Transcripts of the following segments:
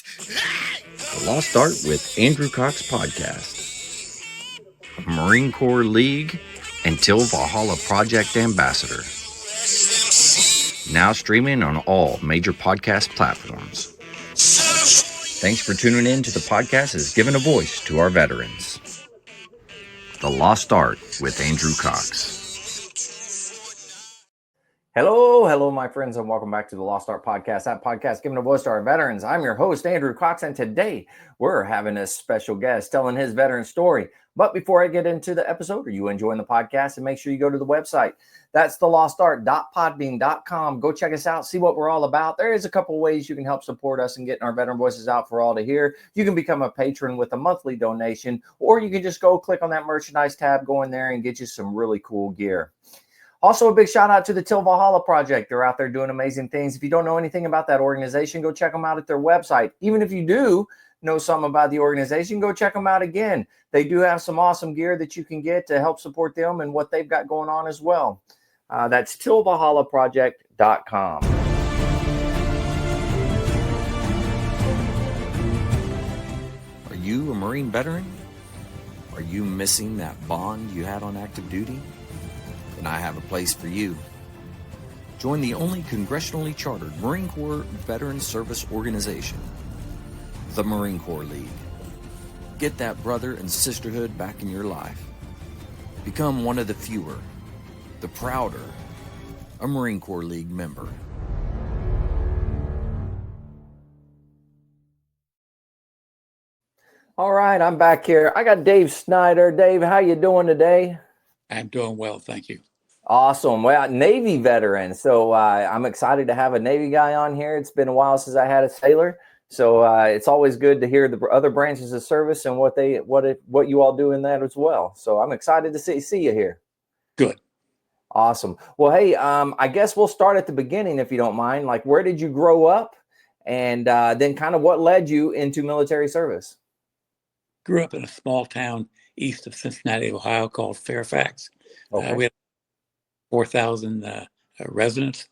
The Lost Art with Andrew Cox podcast, Marine Corps League and Till Valhalla Project Ambassador. Now streaming on all major podcast platforms. Thanks for tuning in to the podcast that has given a voice to our veterans. The Lost Art with Andrew Cox. Hello, my friends, and welcome back to the Lost Art Podcast. That podcast giving a voice to our veterans. I'm your host, Andrew Cox, and today we're having a special guest telling his veteran story. But before I get into the episode, are you enjoying the podcast? And make sure you go to the website. That's thelostart.podbean.com. Go check us out, see what we're all about. There is a couple ways you can help support us in getting our veteran voices out for all to hear. You can become a patron with a monthly donation, or you can just go click on that merchandise tab, go in there and get you some really cool gear. Also, a big shout out to the Till Valhalla Project. They're out there doing amazing things. If you don't know anything about that organization, go check them out at their website. Even if you do know something about the organization, go check them out again. They do have some awesome gear that you can get to help support them and what they've got going on as well. That's tillvalhallaproject.com. Are you a Marine veteran? Are you missing that bond you had on active duty? Then I have a place for you. Join the only congressionally chartered Marine Corps veteran service organization, the Marine Corps League. Get that brother and sisterhood back in your life. Become one of the fewer, the prouder, a Marine Corps League member. All right, I'm back here. I got Dave Snider. Dave, how you doing today? I'm doing well, thank you. Awesome. Well, Navy veteran. So I'm excited to have a Navy guy on here. It's been a while since I had a sailor. So it's always good to hear the other branches of service and what you all do in that as well. So I'm excited to see you here. Good. Awesome. Well, hey, I guess we'll start at the beginning if you don't mind. Like, where did you grow up? And then kind of what led you into military service? Grew up in a small town east of Cincinnati, Ohio, called Fairfax. Okay. We had 4,000 residents,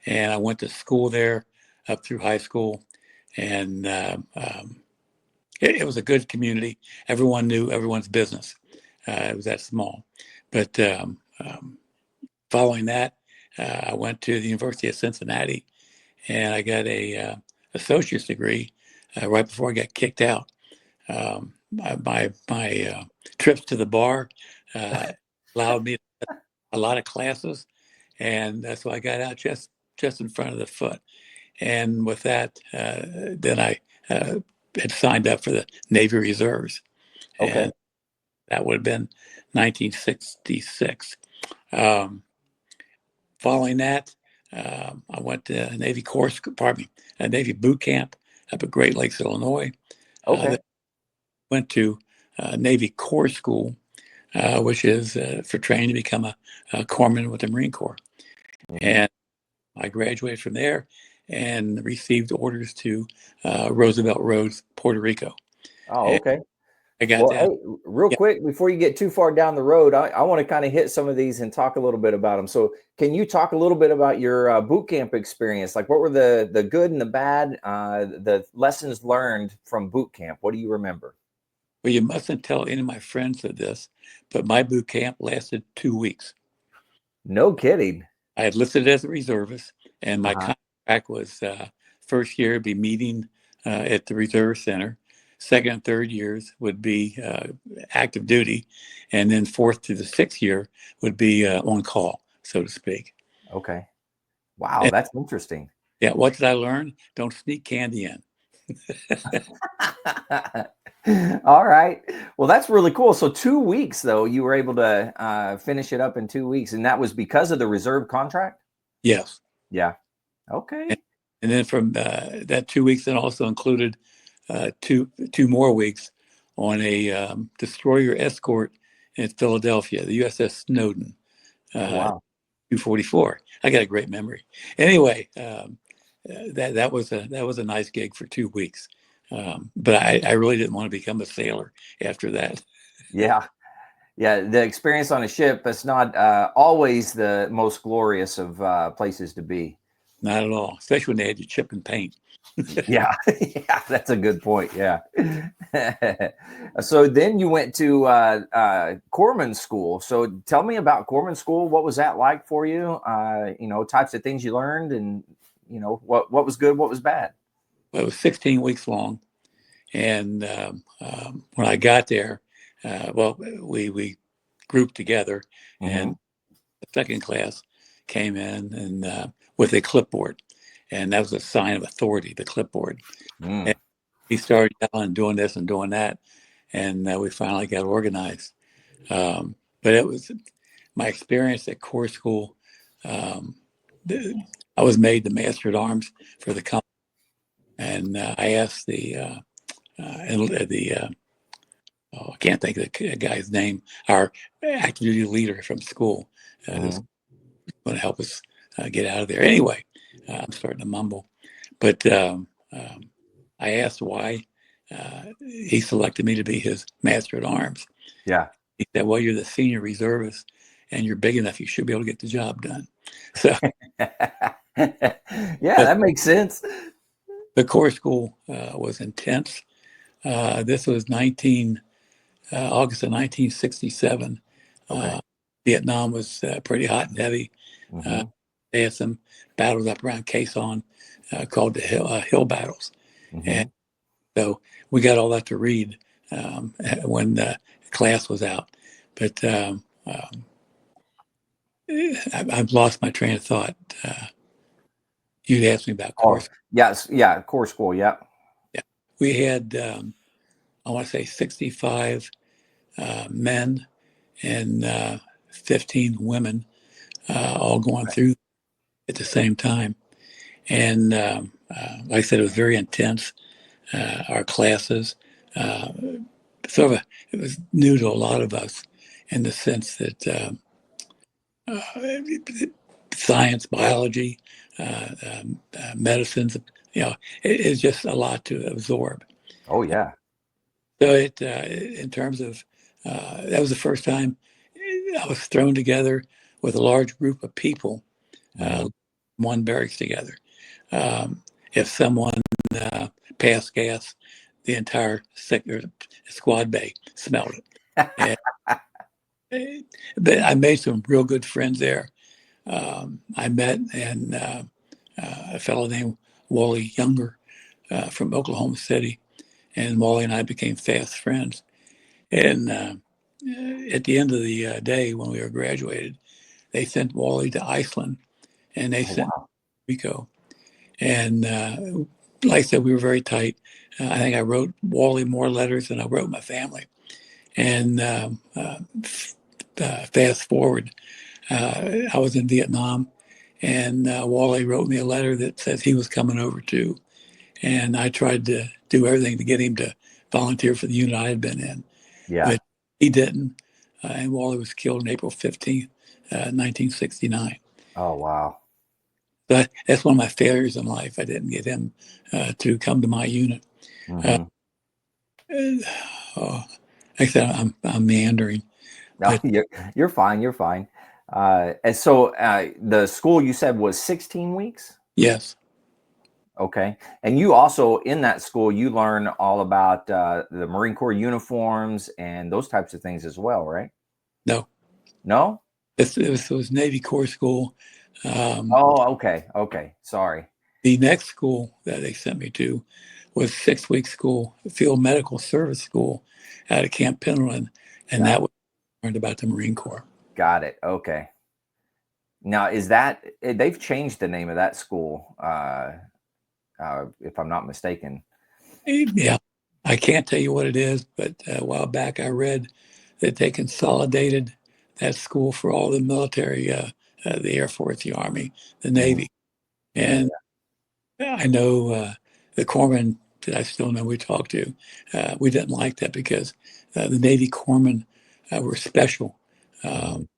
and I went to school there up through high school, and it was a good community. Everyone knew everyone's business. It was that small. But following that, I went to the University of Cincinnati, and I got a associate's degree right before I got kicked out. My trips to the bar allowed me a lot of classes, and that's why I got out just in front of the foot. And with that, then I had signed up for the Navy Reserves. Okay. And that would have been 1966. Following that, I went to Navy boot camp up at Great Lakes, Illinois. Okay. Went to Navy Corps School, which is for training to become a corpsman with the Marine Corps. Mm-hmm. And I graduated from there and received orders to Roosevelt Roads, Puerto Rico. Oh, okay. And I got that. Hey, real quick, before you get too far down the road, I want to kind of hit some of these and talk a little bit about them. So can you talk a little bit about your boot camp experience? Like, what were the good and the bad, the lessons learned from boot camp? What do you remember? Well, you mustn't tell any of my friends of this, but my boot camp lasted 2 weeks. No kidding. I had listed as a reservist, and my contract was first year be meeting at the Reserve Center. Second and third years would be active duty, and then fourth to the sixth year would be on call, so to speak. Okay. Wow, that's interesting. Yeah, what did I learn? Don't sneak candy in. All right. Well, that's really cool. So 2 weeks, though, you were able to finish it up in 2 weeks, and that was because of the reserve contract? Yes. Yeah. Okay. And then from that 2 weeks, then also included two more weeks on a destroyer escort in Philadelphia, the USS Snowden. Wow. 244. I got a great memory. Anyway, that was a nice gig for 2 weeks. But I really didn't want to become a sailor after that. Yeah. The experience on a ship, it's not always the most glorious of places to be. Not at all, especially when they had you chip and paint. Yeah, yeah, that's a good point. Yeah. So then you went to Corpsman School. So tell me about Corpsman School. What was that like for you? Types of things you learned, and what was good, what was bad. Well, it was 16 weeks long, and when I got there, we grouped together, Hmm. and the second class came in and with a clipboard, and that was a sign of authority. The clipboard. Mm. And he started yelling, doing this and doing that, and we finally got organized. But it was my experience at Corps School. Um, I was made the Master at Arms for the company, and I asked the oh, I can't think of the guy's name, our active duty leader from school, who's Hmm. going to help us get out of there. Anyway, I'm starting to mumble, but I asked why he selected me to be his Master at Arms. Yeah. He said, "Well, you're the senior reservist, and you're big enough. You should be able to get the job done." So, Yeah, but that makes sense. the Corps School was intense. This was August of 1967. Okay. Uh, Vietnam was pretty hot and heavy. Uh, Hmm. they had some battles up around Quezon called the hill battles. And Hmm. so we got all that to read when the class was out. But I've lost my train of thought. You'd asked me about Oh, course. yes. Yeah. Core School. Yeah. Yeah. We had, I want to say, 65 men and 15 women all going through at the same time. And like I said, it was very intense. Our classes, uh, it was new to a lot of us in the sense that science, biology, medicines, it's just a lot to absorb. Oh, yeah. So in terms of, that was the first time I was thrown together with a large group of people, Hmm. one barracks together. Um, if someone passed gas, the entire sector, squad bay smelled it. And but I made some real good friends there. I met a fellow named Wally Younger from Oklahoma City, and Wally and I became fast friends. And at the end of the day, when we were graduated, they sent Wally to Iceland, and they Oh, sent wow. Rico. And like I said, we were very tight. I think I wrote Wally more letters than I wrote my family. And fast forward, I was in Vietnam, and Wally wrote me a letter that says he was coming over too. And I tried to do everything to get him to volunteer for the unit I had been in, Yeah. but he didn't. And Wally was killed on April 15th, 1969. Oh, wow. But that's one of my failures in life. I didn't get him to come to my unit. Uh, Hmm. oh, like I said, I'm meandering, No, but you're fine. You're fine. And so the school you said was 16 weeks. yes, Okay. And you also, in that school, you learn all about the Marine Corps uniforms and those types of things as well, right? no, No? it was Navy Corps school. Um, Oh, okay. Okay. Sorry. the next school that they sent me to was 6 week school, field medical service school out of Camp Pendleton, and Got that was learned about the Marine Corps. got it. Okay. Now, they've changed the name of that school, if I'm not mistaken. Yeah, I can't tell you what it is, but a while back I read that they consolidated that school for all the military, the Air Force, the Army, the Mhm. Navy. Yeah. And I know the corpsmen that I still know we talked to, we didn't like that because the Navy corpsmen were special. Mhm. Um,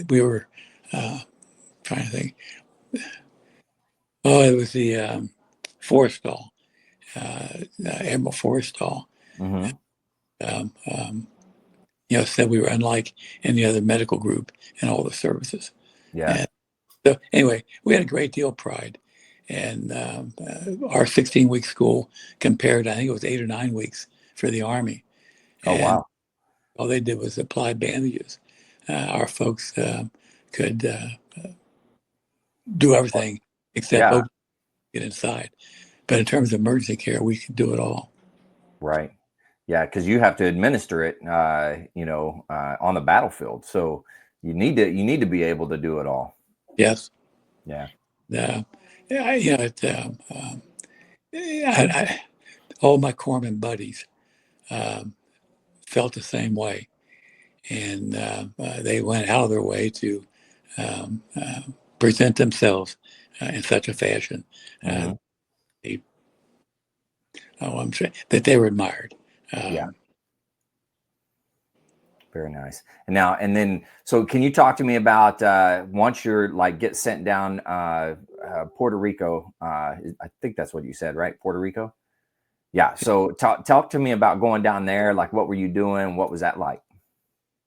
we were trying to think. Oh, it was the Forrestal, Admiral Forrestal. Mhm. Um, um, said we were unlike any other medical group in all the services. Yeah. And So anyway, we had a great deal of pride. And our 16-week school compared, I think it was 8 or 9 weeks for the Army. Oh, And wow. all they did was apply bandages. Our folks could do everything except Yeah. open, get inside. But in terms of emergency care, we could do it all. Right. Yeah, because you have to administer it, on the battlefield. So you need to be able to do it all. Yes. Yeah. Uh, yeah, you know, all my corpsman buddies um, felt the same way. And they went out of their way to um, uh, present themselves in such a fashion Hmm. they, I'm sure that they were admired. Yeah. Um, Very nice. And then, so can you talk to me about once you're like get sent down Puerto Rico? I think that's what you said, right? Puerto Rico. Yeah. So talk to me about going down there. Like, what were you doing? What was that like?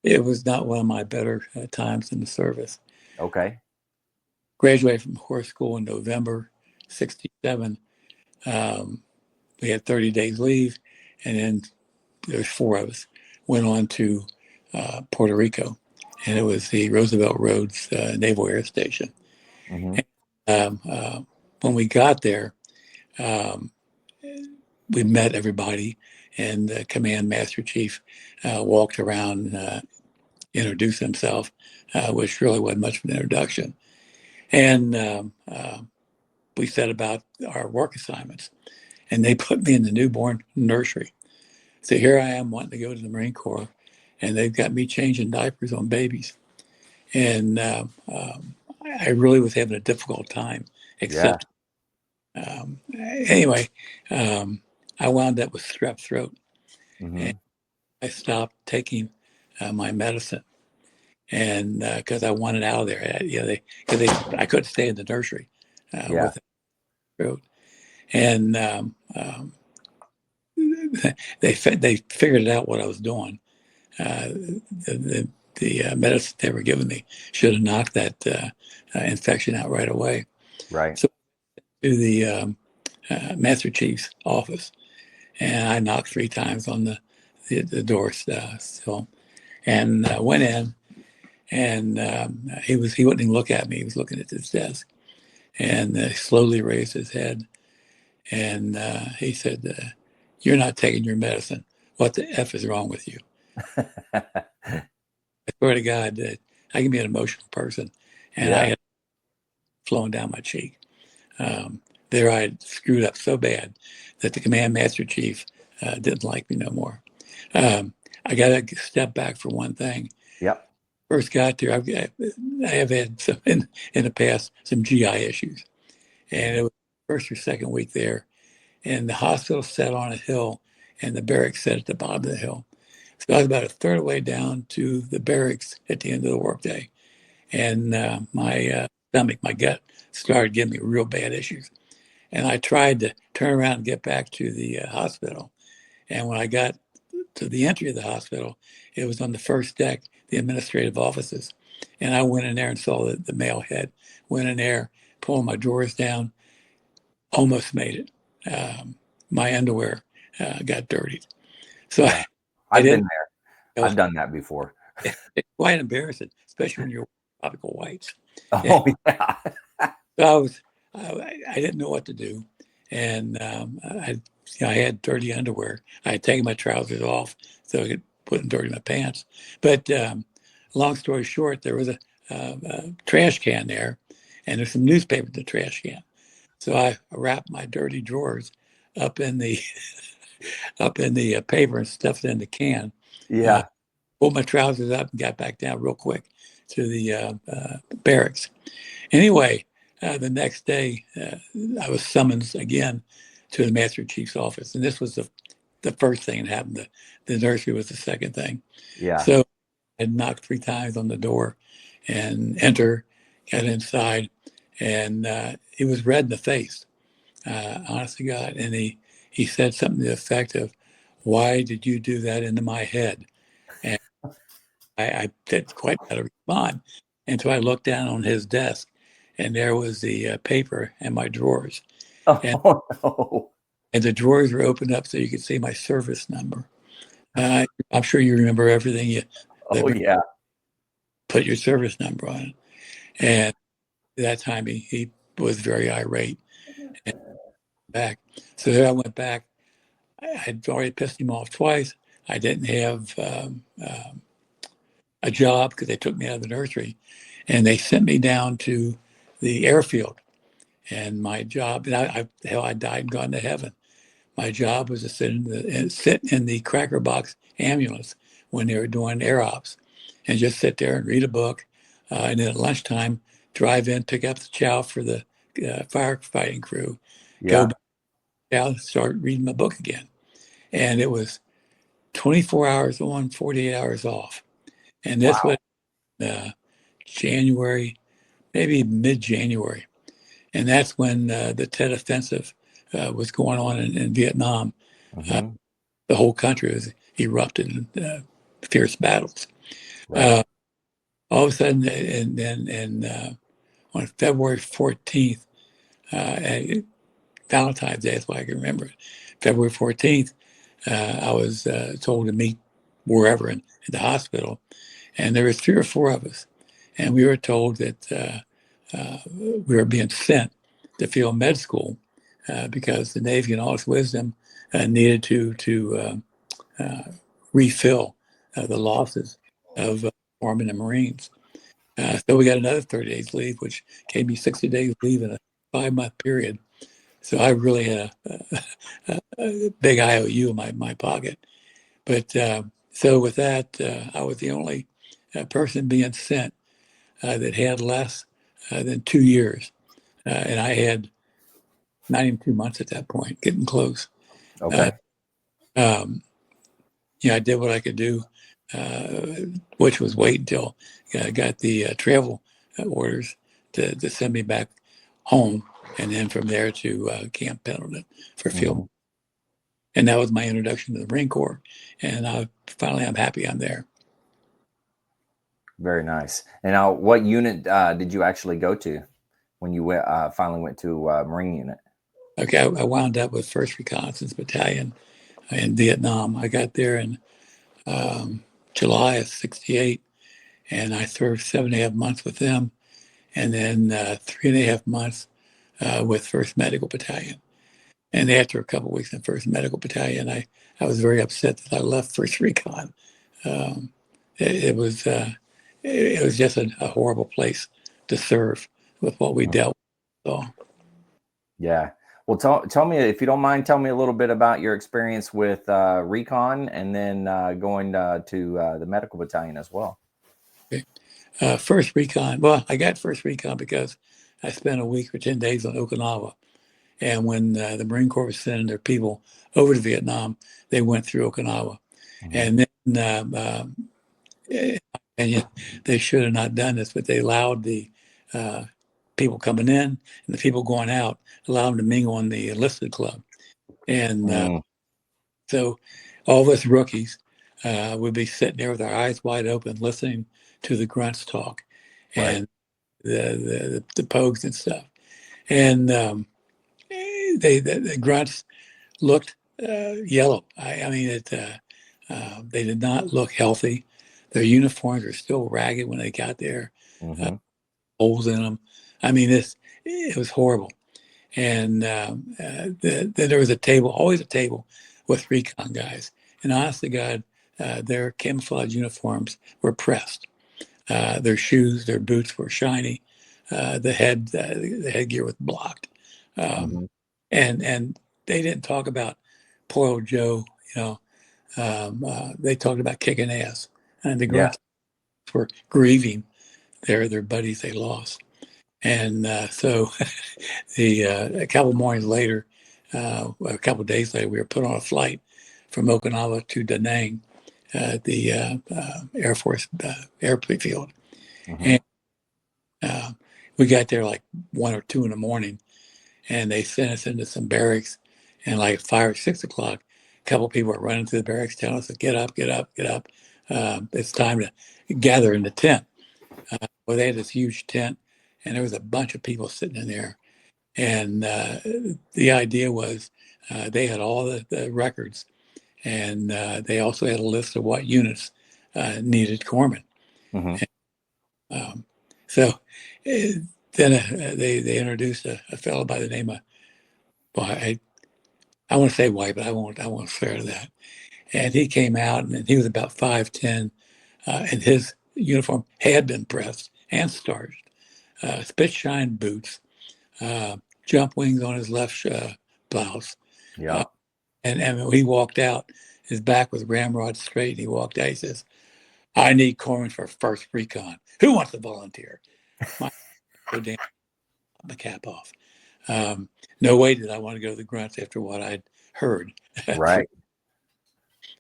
it was not one of my better times in the service. Okay. Graduated from horse school in November '67. Um, we had 30 days leave, and then there's four of us went on to Puerto Rico, and it was the Roosevelt Roads Naval Air Station. Hmm. And, when we got there, um, we met everybody, and the command master chief walked around, introduced himself, which really wasn't much of an introduction. And we said about our work assignments, and they put me in the newborn nursery. So here I am wanting to go to the Marine Corps, and they've got me changing diapers on babies. And I really was having a difficult time Yeah. accepting. Anyway, I wound up with strep throat, and Hmm. I stopped taking my medicine, and because I wanted out of there, I couldn't stay in the nursery Yeah. with throat, and they figured out what I was doing. The medicine they were giving me should have knocked that infection out right away. Right. So to the Master Chief's office, and I knocked three times on the door sill, and went in, and he wouldn't even look at me. He was looking at his desk, and slowly raised his head, and he said, "You're not taking your medicine. What the f is wrong with you?" I swear to God that I can be an emotional person, and I Yeah. had flowing down my cheek. Um, there I had screwed up so bad that the command master chief didn't like me no more. I got to step back for one thing. Yep. First got there, I have had some in the past some GI issues, and Mhm. it was first or second week there, and the hospital sat on a hill, and the barracks sat at the bottom of the hill. So I was about a third of the way down to the barracks at the end of the workday, and my stomach, my gut, started giving me real bad issues. And I tried to turn around and get back to the hospital. And when I got to the entry of the hospital, it was on the first deck, the administrative offices. And I went in there and saw the male head. Went in there, pulling my drawers down, almost made it. My underwear got dirtied. So Yeah. I I've been didn't, there. it I've was done that before. quite embarrassing, especially when you're tropical whites. Oh, yeah. So I didn't know what to do, and I had dirty underwear. I had taken my trousers off so I could put them dirty in my pants. But long story short, there was a trash can there, and there's some newspaper in the trash can. So I wrapped my dirty drawers up in the up in the paper and stuffed it in the can. Uh, Yeah. Pulled my trousers up and got back down real quick to the barracks. Anyway, the next day, I was summoned again to the Master Chief's office, and this was the first thing that happened. The nursery was the second thing. Yeah. So I knocked three times on the door and enter, got inside, and he was red in the face, honest to God. And he said something to the effect of, "Why did you do that into my head?" And I didn't quite know how to respond. And so I looked down on his desk, and there was the paper in my drawers, and Oh no. and the drawers were opened up so you could see my service number. I'm sure you remember everything. Oh They yeah. put your service number on it, and that time he was very irate and back. So then I went back. I'd already pissed him off twice. I didn't have a job because they took me out of the nursery, and they sent me down to the airfield. And my job, and hell, I died and gone to heaven. My job was to sit in the Cracker Box ambulance when they were doing air ops, and just sit there and read a book, and then at lunchtime drive in, pick up the chow for the firefighting crew, go Yeah. back out, start reading my book again, and it was 24 hours on, 48 hours off, and this was Wow. January, maybe mid-January, and that's when the Tet Offensive was going on in Vietnam. Hmm. The whole country was erupted in fierce battles. Right. Uh, all of a sudden, and then on February 14th, Valentine's Day, that's why I can remember it. February 14th, I was told to meet wherever in the hospital, and there was 3 or 4 of us, and we were told that we were being sent to field med school because the Navy, in all its wisdom, needed to refill the losses of Army and Marines. So we got another 30 days leave, which gave me 60 days leave in a 5-month period. So I really had a big IOU in my pocket. But so with that, I was the only person being sent that had less than 2 years. And I had not even 2 months at that point, getting close. Uh, Okay. um, I did what I could do, which was wait until I got the travel orders to send me back home, and then from there to Camp Pendleton for field. Hmm. And that was my introduction to the Marine Corps. And finally, I'm happy I'm there. Very nice. And now, what unit did you actually go to when you finally went to Marine unit? Okay, I wound up with 1st Reconnaissance Battalion in Vietnam. I got there in July of '68, and I served 7.5 months with them, and then 3.5 months with 1st Medical Battalion. And after a couple of weeks in 1st Medical Battalion, I was very upset that I left 1st Recon. Um, it was it was just a horrible place to serve with what we Mhm. dealt with. So, Yeah. Well, tell me, if you don't mind, tell me a little bit about your experience with Recon, and then going to the medical battalion as well. okay. 1st Recon, well, I got 1st Recon because I spent a week or 10 days on Okinawa. And when the Marine Corps was sending their people over to Vietnam, they went through Okinawa. Hmm. And then and they should have not done this, but they allowed the uh, people coming in and the people going out, allowed them to mingle in the enlisted club. And Mm, so all of us rookies would be sitting there with our eyes wide open, listening to the grunts talk right. and the pogues and stuff. And the grunts looked yellow. I mean, they did not look healthy. Their uniforms were still ragged when they got there, uh, Hmm. holes in them. I mean, it was horrible. And then there was a table, always a table with recon guys. And honest to God, their camouflage uniforms were pressed. Their shoes, their boots were shiny. The headgear was blocked. Um, Hmm. and they didn't talk about poor old Joe, they talked about kicking ass, and the Yeah. grunts were grieving their buddies they lost. And so a couple mornings later, a couple days later, we were put on a flight from Okinawa to Da Nang at the Air Force airfield. Hmm. And uh, we got there like 1 or 2 in the morning, and they sent us into some barracks. And like 5 or 6 o'clock, a couple people were running through the barracks telling us to get up, get up, get up. It's time to gather in the tent. Well, they had this huge tent, and there was a bunch of people sitting in there. And the idea was they had all the records, and they also had a list of what units needed corpsmen. Mm-hmm. Um, so then they introduced a fellow by the name of, well, I want to say white, but I won't swear to that. And he came out, and he was about 5'10", and his uniform had been pressed and starched, spit shine boots, jump wings on his left blouse. Yeah. And when he walked out, his back was ramrod straight. He walked out. He says, "I need corpsmen for first recon. Who wants to volunteer?" My so damn my cap off. No way did I want to go to the grunts after what I'd heard. Right.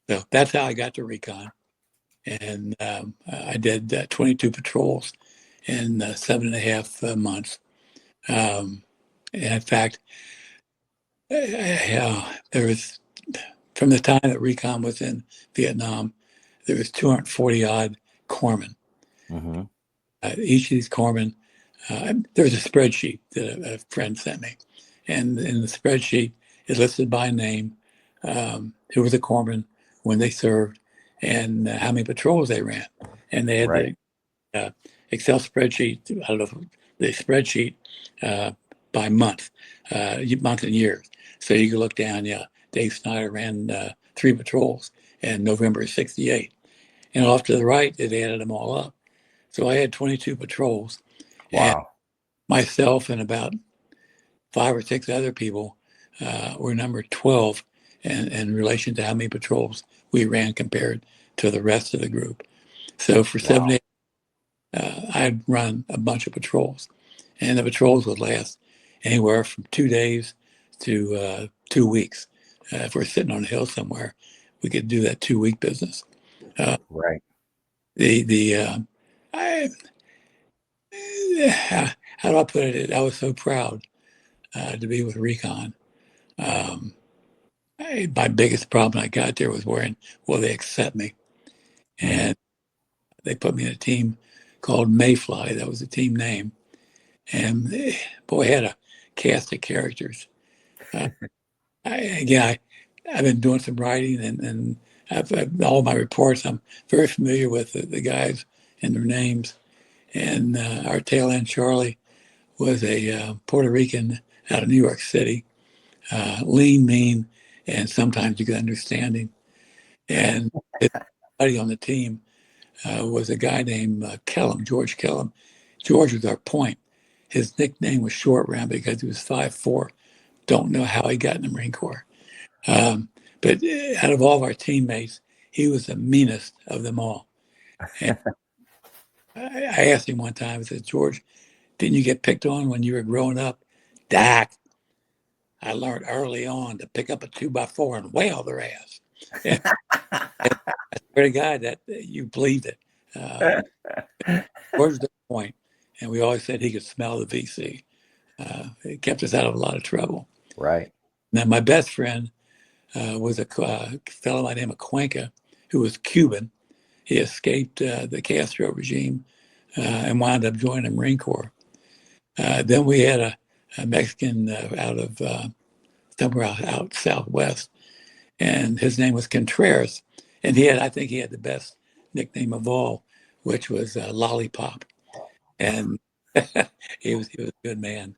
So that's how I got to recon. And I did 22 patrols in 7.5 months. And in fact, there was, from the time that recon was in Vietnam, there was 240 odd corpsmen. Mm-hmm. Each of these corpsmen, there was a spreadsheet that a friend sent me. And in the spreadsheet, it listed by name who was a corpsman, when they served, and how many patrols they ran. And they had Right. the Excel spreadsheet, I don't know, the spreadsheet by month, month and years. So you could look down, yeah, Dave Snider ran 3 patrols in November of '68. And off to the right, it added them all up. So I had 22 patrols, and Wow. myself and about 5 or 6 other people were number 12 in relation to how many patrols we ran compared to the rest of the group. So for Wow. 7 I'd run a bunch of patrols, and the patrols would last anywhere from 2 days to 2 weeks. If we're sitting on a hill somewhere, we could do that 2-week business. Right. I, how do I put it? I was so proud to be with Recon. My biggest problem I got there was will they accept me? Mm-hmm. And they put me in a team called Mayfly. That was the team name. And boy, I had a cast of characters. Uh, I've been doing some writing, and all my reports, I'm very familiar with the guys and their names. And our tail end, Charlie, was a Puerto Rican out of New York City, lean, mean, and sometimes you could understand him. And his buddy on the team was a guy named Kellum, George Kellum. George was our point. His nickname was Short Round because he was 5'4". Don't know how he got in the Marine Corps. But out of all of our teammates, he was the meanest of them all. And I asked him one time, I said, "George, didn't you get picked on when you were growing up?" "Dak, I learned early on to pick up a 2x4 and whale their ass." And I swear to God that you believed it. George was the point, and we always said he could smell the VC. It kept us out of a lot of trouble. Right. Now, my best friend was a fellow by the name of Cuenca, who was Cuban. He escaped the Castro regime and wound up joining the Marine Corps. Then we had a Mexican out of somewhere out southwest, and his name was Contreras. And I think he had the best nickname of all, which was Lollipop. And he was a good man.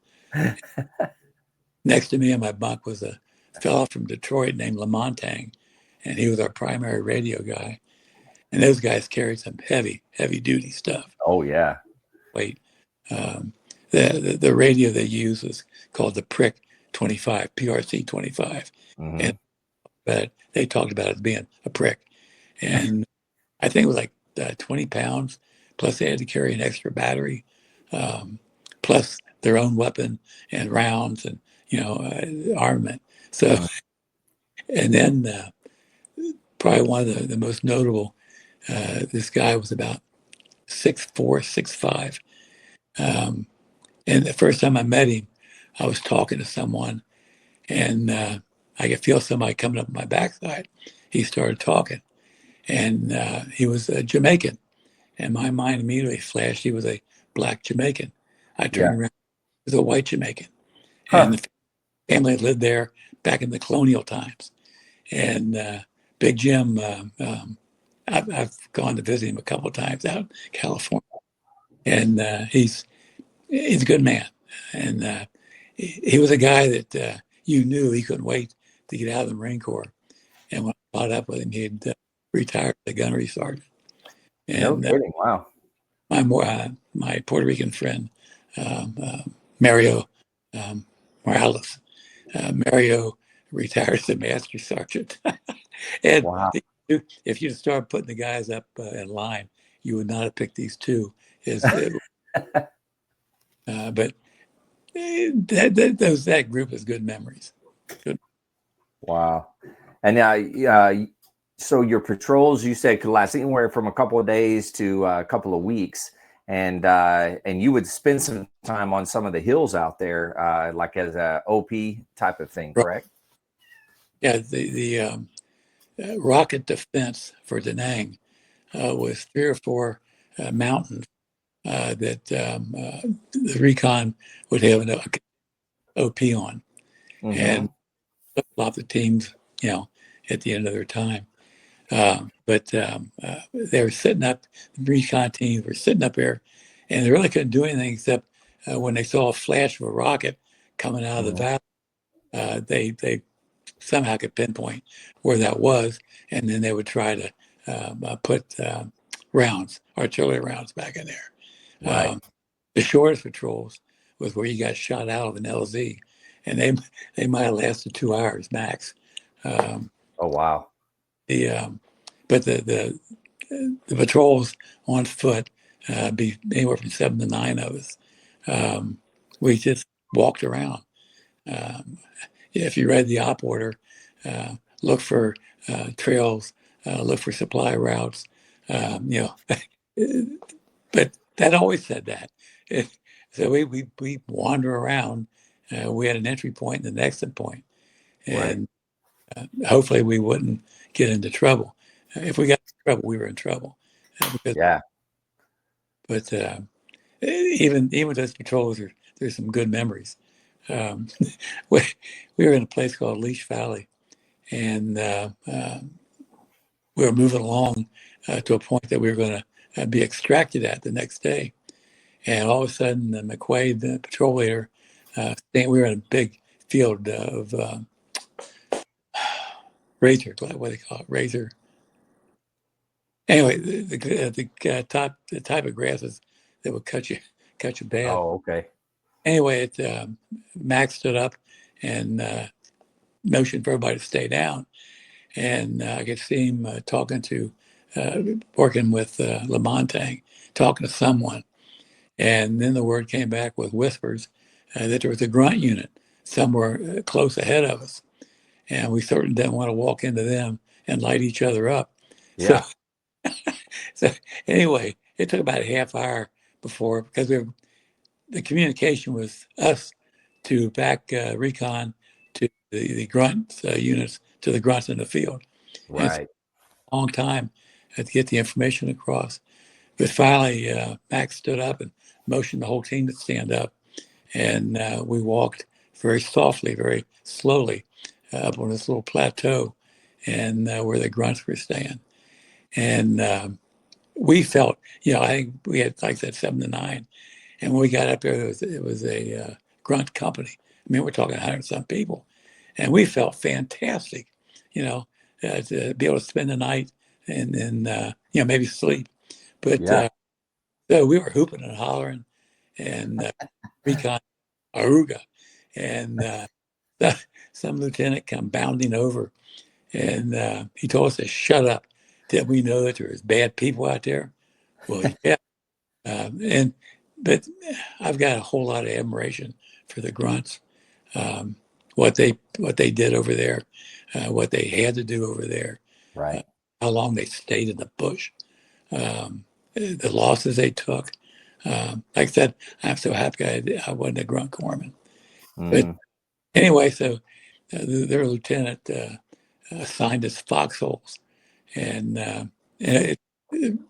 Next to me in my bunk was a fellow from Detroit named Lamontang, and he was our primary radio guy. And those guys carried some heavy duty stuff. Oh yeah. Wait, um, the radio they used was called the Prick 25, PRC 25, Mm-hmm. and but they talked about it as being a prick. And I think it was like 20 pounds. Plus, they had to carry an extra battery, plus their own weapon and rounds and armament. So, Mm-hmm. and then probably one of the most notable. This guy was about 6'4", 6'5". And the first time I met him, I was talking to someone, and I could feel somebody coming up my backside. He started talking, and he was a Jamaican. And my mind immediately flashed he was a black Jamaican. I turned Yeah. around, it was a white Jamaican, and Huh. the family had lived there back in the colonial times. And Big Jim, I've gone to visit him a couple of times out in California, and he's a good man, and he was a guy that you knew he couldn't wait to get out of the Marine Corps. And when I caught up with him, he'd retired as a gunnery sergeant. No And kidding. Wow. my Puerto Rican friend, Mario Morales, Mario retired as a master sergeant. And Wow. if you start putting the guys up in line, you would not have picked these two. Is but that group is good memories. Good. Wow. And so your patrols, you said, could last anywhere from a couple of days to a couple of weeks, and you would spend some time on some of the hills out there, like as a OP type of thing, Right. correct? Yeah, the rocket defense for Da Nang was 3 or 4 mountains that the Recon would have an OP on, Mm-hmm. and a lot of the teams, at the end of their time. But they were sitting up, the recon teams were sitting up there, and they really couldn't do anything except when they saw a flash of a rocket coming out of the Mm-hmm. valley, they somehow could pinpoint where that was, and then they would try to put artillery rounds back in there. Right. The shortest patrols was where you got shot out of an LZ, and they might have lasted 2 hours max. Um, Oh, wow. the but the patrols on foot be anywhere from 7 to 9 of us. We just walked around. Um, if you read the op order, look for trails, look for supply routes. But that always said that. So we wander around. We had an entry point and an exit point, Right. and hopefully we wouldn't get into trouble. If we got in trouble, we were in trouble. Because, Yeah. but even those patrols, there's some good memories. Um, we, we were in a place called Leash Valley, and we were moving along to a point that we were going to be extracted at the next day. And all of a sudden, McQuaid, the patrol leader, we were in a big field of razor, what do they call it, razor. Anyway, the type of grasses that would cut you bad. Oh, okay. Anyway, Max stood up and motioned for everybody to stay down, and I could see him working with Lamontagne, talking to someone, and then the word came back with whispers that there was a grunt unit somewhere close ahead of us, and we certainly didn't want to walk into them and light each other up. So, Yeah. so anyway, it took about a half hour before because the communication was us to back recon to the grunt units to the grunts in the field. And it's Right. a long time to get the information across. But finally, Max stood up and motioned the whole team to stand up. And we walked very softly, very slowly up on this little plateau and where the grunts were staying. And we felt, I think we had, like I said, 7 to 9. And when we got up there, it was a grunt company. I mean, we're talking 100-some people. And we felt fantastic, to be able to spend the night and then, maybe sleep. But Yeah. so we were hooping and hollering and recon Aruga. And some lieutenant come bounding over and he told us to shut up. Did we know that there was bad people out there? Well, yeah. And but I've got a whole lot of admiration for the grunts, um, what they did over there, what they had to do over there, uh, Right. how long they stayed in the bush, the losses they took. Like I said, I'm so happy I wasn't a grunt corpsman. But Mm-hmm. anyway, so their lieutenant assigned us foxholes, and,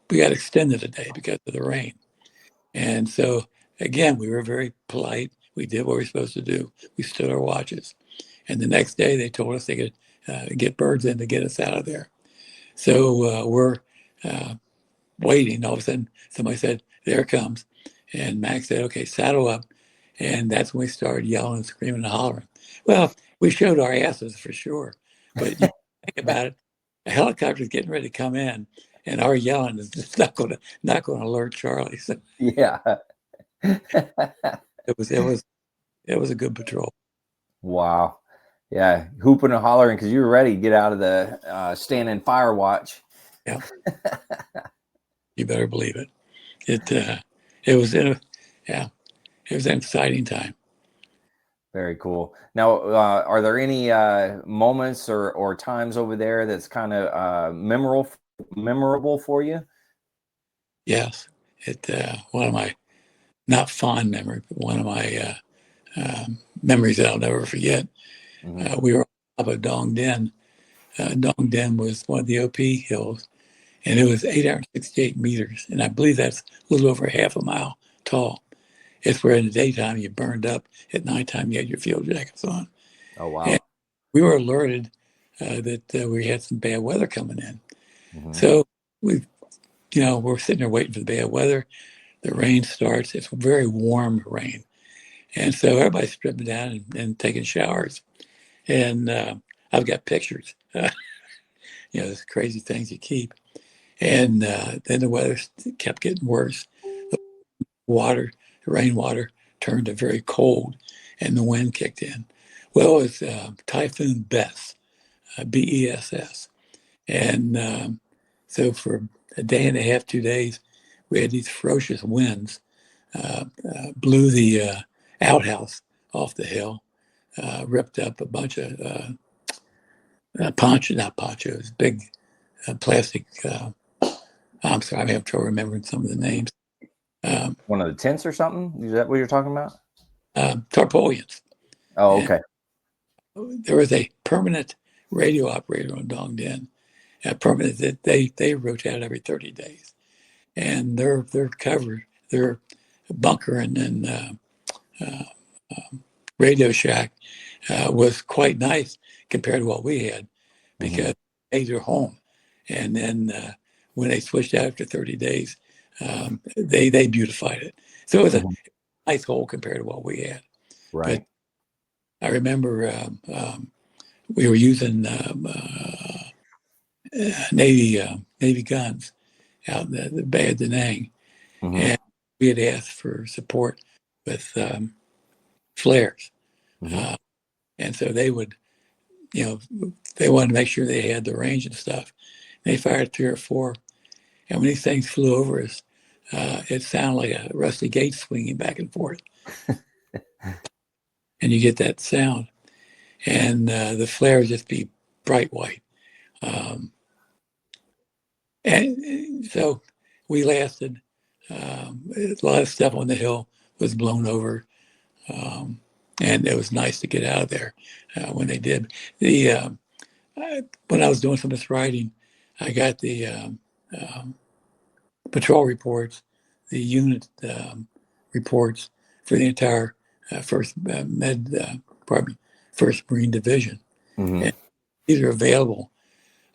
we got extended a day because of the rain. And so again, we were very polite. We did what we were supposed to do. We stood our watches. And the next day, they told us they could get birds in to get us out of there. So we're waiting. All of a sudden, somebody said, "There it comes." And Max said, "Okay, saddle up." And that's when we started yelling and screaming and hollering. Well, we showed our asses for sure. But you think about it, a helicopter's getting ready to come in, and our yelling is just not going to alert Charlie. So Yeah. it was a good patrol. Wow. Yeah. Hooping and hollering because you were ready to get out of the standing fire watch. Yeah, you better believe it. It was yeah, it was an exciting time. Very cool. Now, are there any moments or times over there that's kind of memorable for you? Yes, one of my not fond memory, but one of my memories that I'll never forget. Mm-hmm. We were up at Dong Den. Dong Den was one of the OP hills, and it was 868 meters, and I believe that's a little over half a mile tall. It's where in the daytime you burned up, at nighttime you had your field jackets on. Oh, And wow. we were alerted that we had some bad weather coming in. Mm-hmm. So we're sitting there waiting for the bad weather. The rain starts. It's very warm rain. And so everybody's stripping down and taking showers. And I've got pictures, those crazy things you keep. And then the weather kept getting worse. The rainwater turned to very cold, and the wind kicked in. Well, it was Typhoon Bess, Bess. And so for a day and a half, 2 days, we had these ferocious winds, blew the outhouse off the hill, ripped up a bunch of not ponchos, big plastic. I'm sorry, I'm having trouble remembering some of the names. One of the tents or something? Is that what you're talking about? Tarpaulins. Oh, And okay. there was a permanent radio operator on Dong Den, permanent that they rotate every 30 days, and their cover, their bunker and Radio Shack was quite nice compared to what we had Mm-hmm. because they made their home. And then when they switched out after 30 days, they beautified it. So it was a Mm-hmm. nice hole compared to what we had. But Right. I remember we were using Navy guns out in the Bay of Da Nang, Mm-hmm. and we had asked for support with flares. Mm-hmm. Uh, and so they would, they wanted to make sure they had the range and stuff. They fired 3 or 4, and when these things flew over us, it sounded like a rusty gate swinging back and forth, and you get that sound. And the flare would just be bright white. Um, and so we lasted. A lot of stuff on the hill was blown over, and it was nice to get out of there when they did. When I was doing some of this writing, I got the um, patrol reports, the unit reports for the entire First First Marine Division, Mm-hmm. and these are available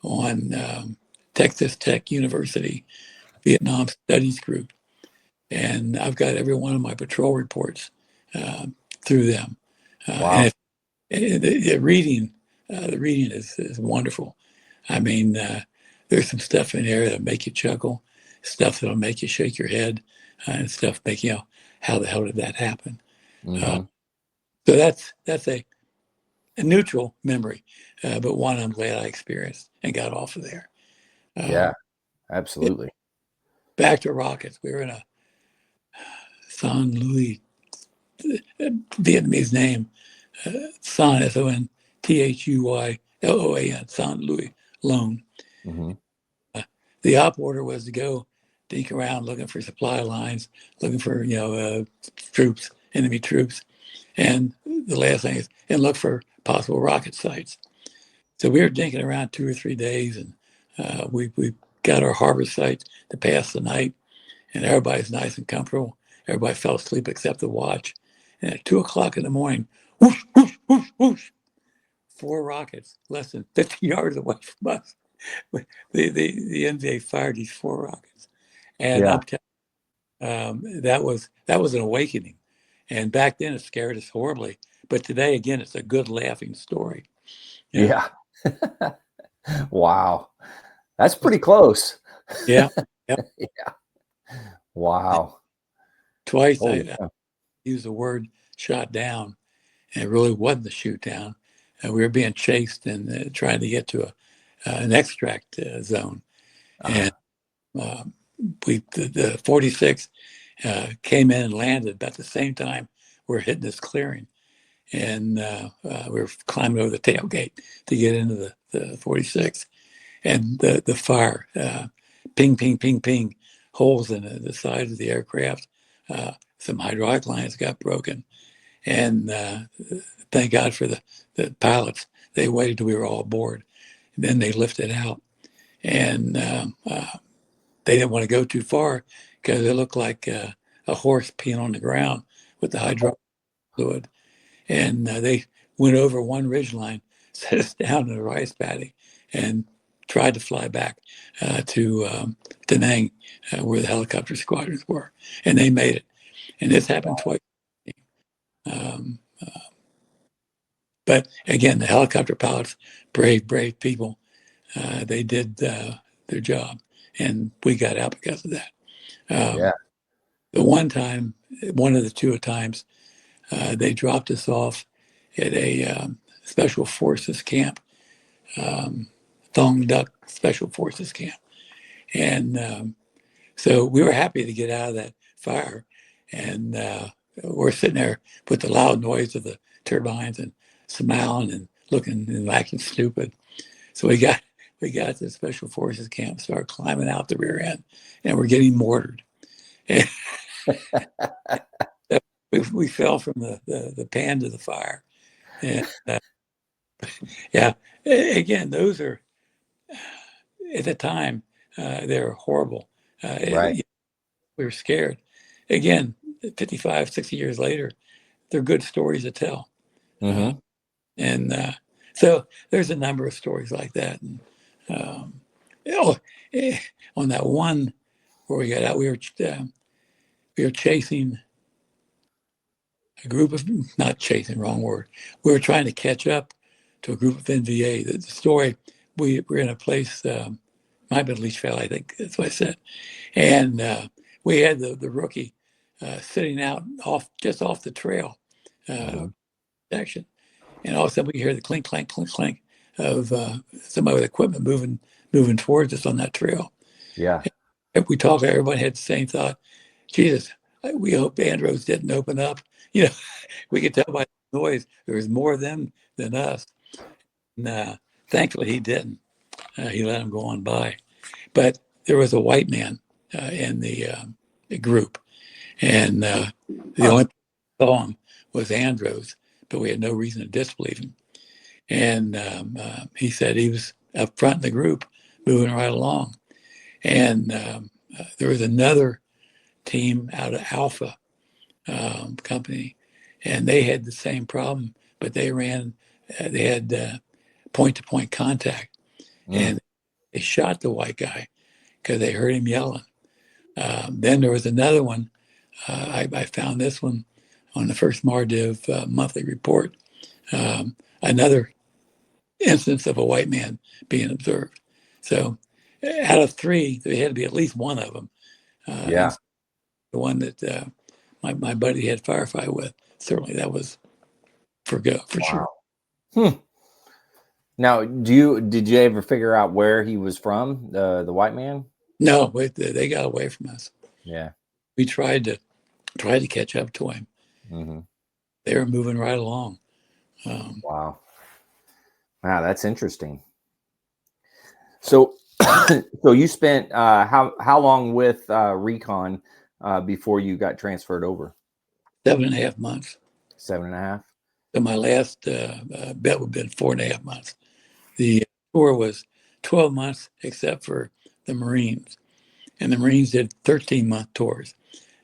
on Texas Tech University Vietnam Studies Group, and I've got every one of my patrol reports uh, through them. Wow. And the reading is wonderful. I mean, there's some stuff in there that'll make you chuckle, stuff that'll make you shake your head, and stuff make how the hell did that happen? Uh, Mm-hmm. so that's a neutral memory, but one I'm glad I experienced and got off of there. Yeah, absolutely. Back to rockets. We were in a San Luis, Vietnamese name, San SONTHUYLOAN, San Luis Loan. Mm-hmm. The op order was to go dink around looking for supply lines, looking for troops, enemy troops, and the last thing is and look for possible rocket sites. So we were dinking around 2 or 3 days, and we got our harbor site to pass the night, and everybody's nice and comfortable. Everybody fell asleep except the watch. And at 2 o'clock in the morning, whoosh, whoosh, whoosh, whoosh, 4 rockets less than 50 yards away from us. The NVA fired these 4 rockets, and Yeah. I'm telling that was an awakening. And back then it scared us horribly, but today again it's a good laughing story. Yeah. Wow. That's pretty close. Yeah, yeah. Yeah. Wow. Twice Holy I cow. used the word shot down, and it really wasn't the shoot down. We were being chased and trying to get to an extract zone, and uh, the 46 came in and landed about the same time we were hitting this clearing, and we were climbing over the tailgate to get into the 46, and the fire, ping, ping, ping, ping, holes in the sides of the aircraft. Some hydraulic lines got broken, and thank God for the pilots. They waited till we were all aboard, and then they lifted out, and they didn't want to go too far because it looked like a horse peeing on the ground with the hydraulic fluid. And they went over one ridge line, set us down in a rice paddy, and tried to fly back to Da Nang, where the helicopter squadrons were. And they made it. And this happened twice. Um, but again, the helicopter pilots, brave, brave people, they did their job. And we got out because of that. Yeah. The one time, one of the two times, they dropped us off at a special forces camp, Thong Duck Special Forces Camp. And so we were happy to get out of that fire. And we're sitting there with the loud noise of the turbines and smiling and looking and acting stupid. So we got to the Special Forces Camp, started climbing out the rear end, and we're getting mortared. And we fell from the pan to the fire. And yeah, again, those are, at the time, they were horrible. Right. We were scared. Again, 55, 60 years later, they're good stories to tell. Uh, Mm-hmm. and so there's a number of stories like that. And, oh, on that one where we got out, we were chasing a group of, not chasing, wrong word. We were trying to catch up to a group of NVA. The story, we were in a place, might have been Leach Valley, I think that's what I said. And we had the rookie sitting out just off the trail Mm-hmm. section. And all of a sudden we hear the clink, clank, clink, clank of somebody with equipment moving towards us on that trail. Yeah. And we talked, everybody had the same thought. Jesus, we hope Andros didn't open up. You know, we could tell by the noise there was more of them than us. And thankfully he didn't. He let them go on by. But there was a white man in the group, and the only person who saw him was Andros, but we had no reason to disbelieve him. And he said he was up front in the group, moving right along. And there was another team out of Alpha company, and they had the same problem, but they had point-to-point contact, Mm. and they shot the white guy because they heard him yelling. Then there was another one. I found this one on the first MARDIV monthly report. Another instance of a white man being observed. So out of three, there had to be at least one of them. Yeah. And the one that my buddy had firefight with, certainly that was for sure. Wow. Hmm. Now, did you ever figure out where he was from, the white man? No, they got away from us. Yeah. We tried to catch up to him. Mm-hmm. They were moving right along. Wow. Wow, that's interesting. So, so you spent how long with Recon before you got transferred over? 7.5 months. 7.5. So my last bet would have been 4.5 months. The tour was 12 months, except for the Marines. And the Marines did 13-month tours.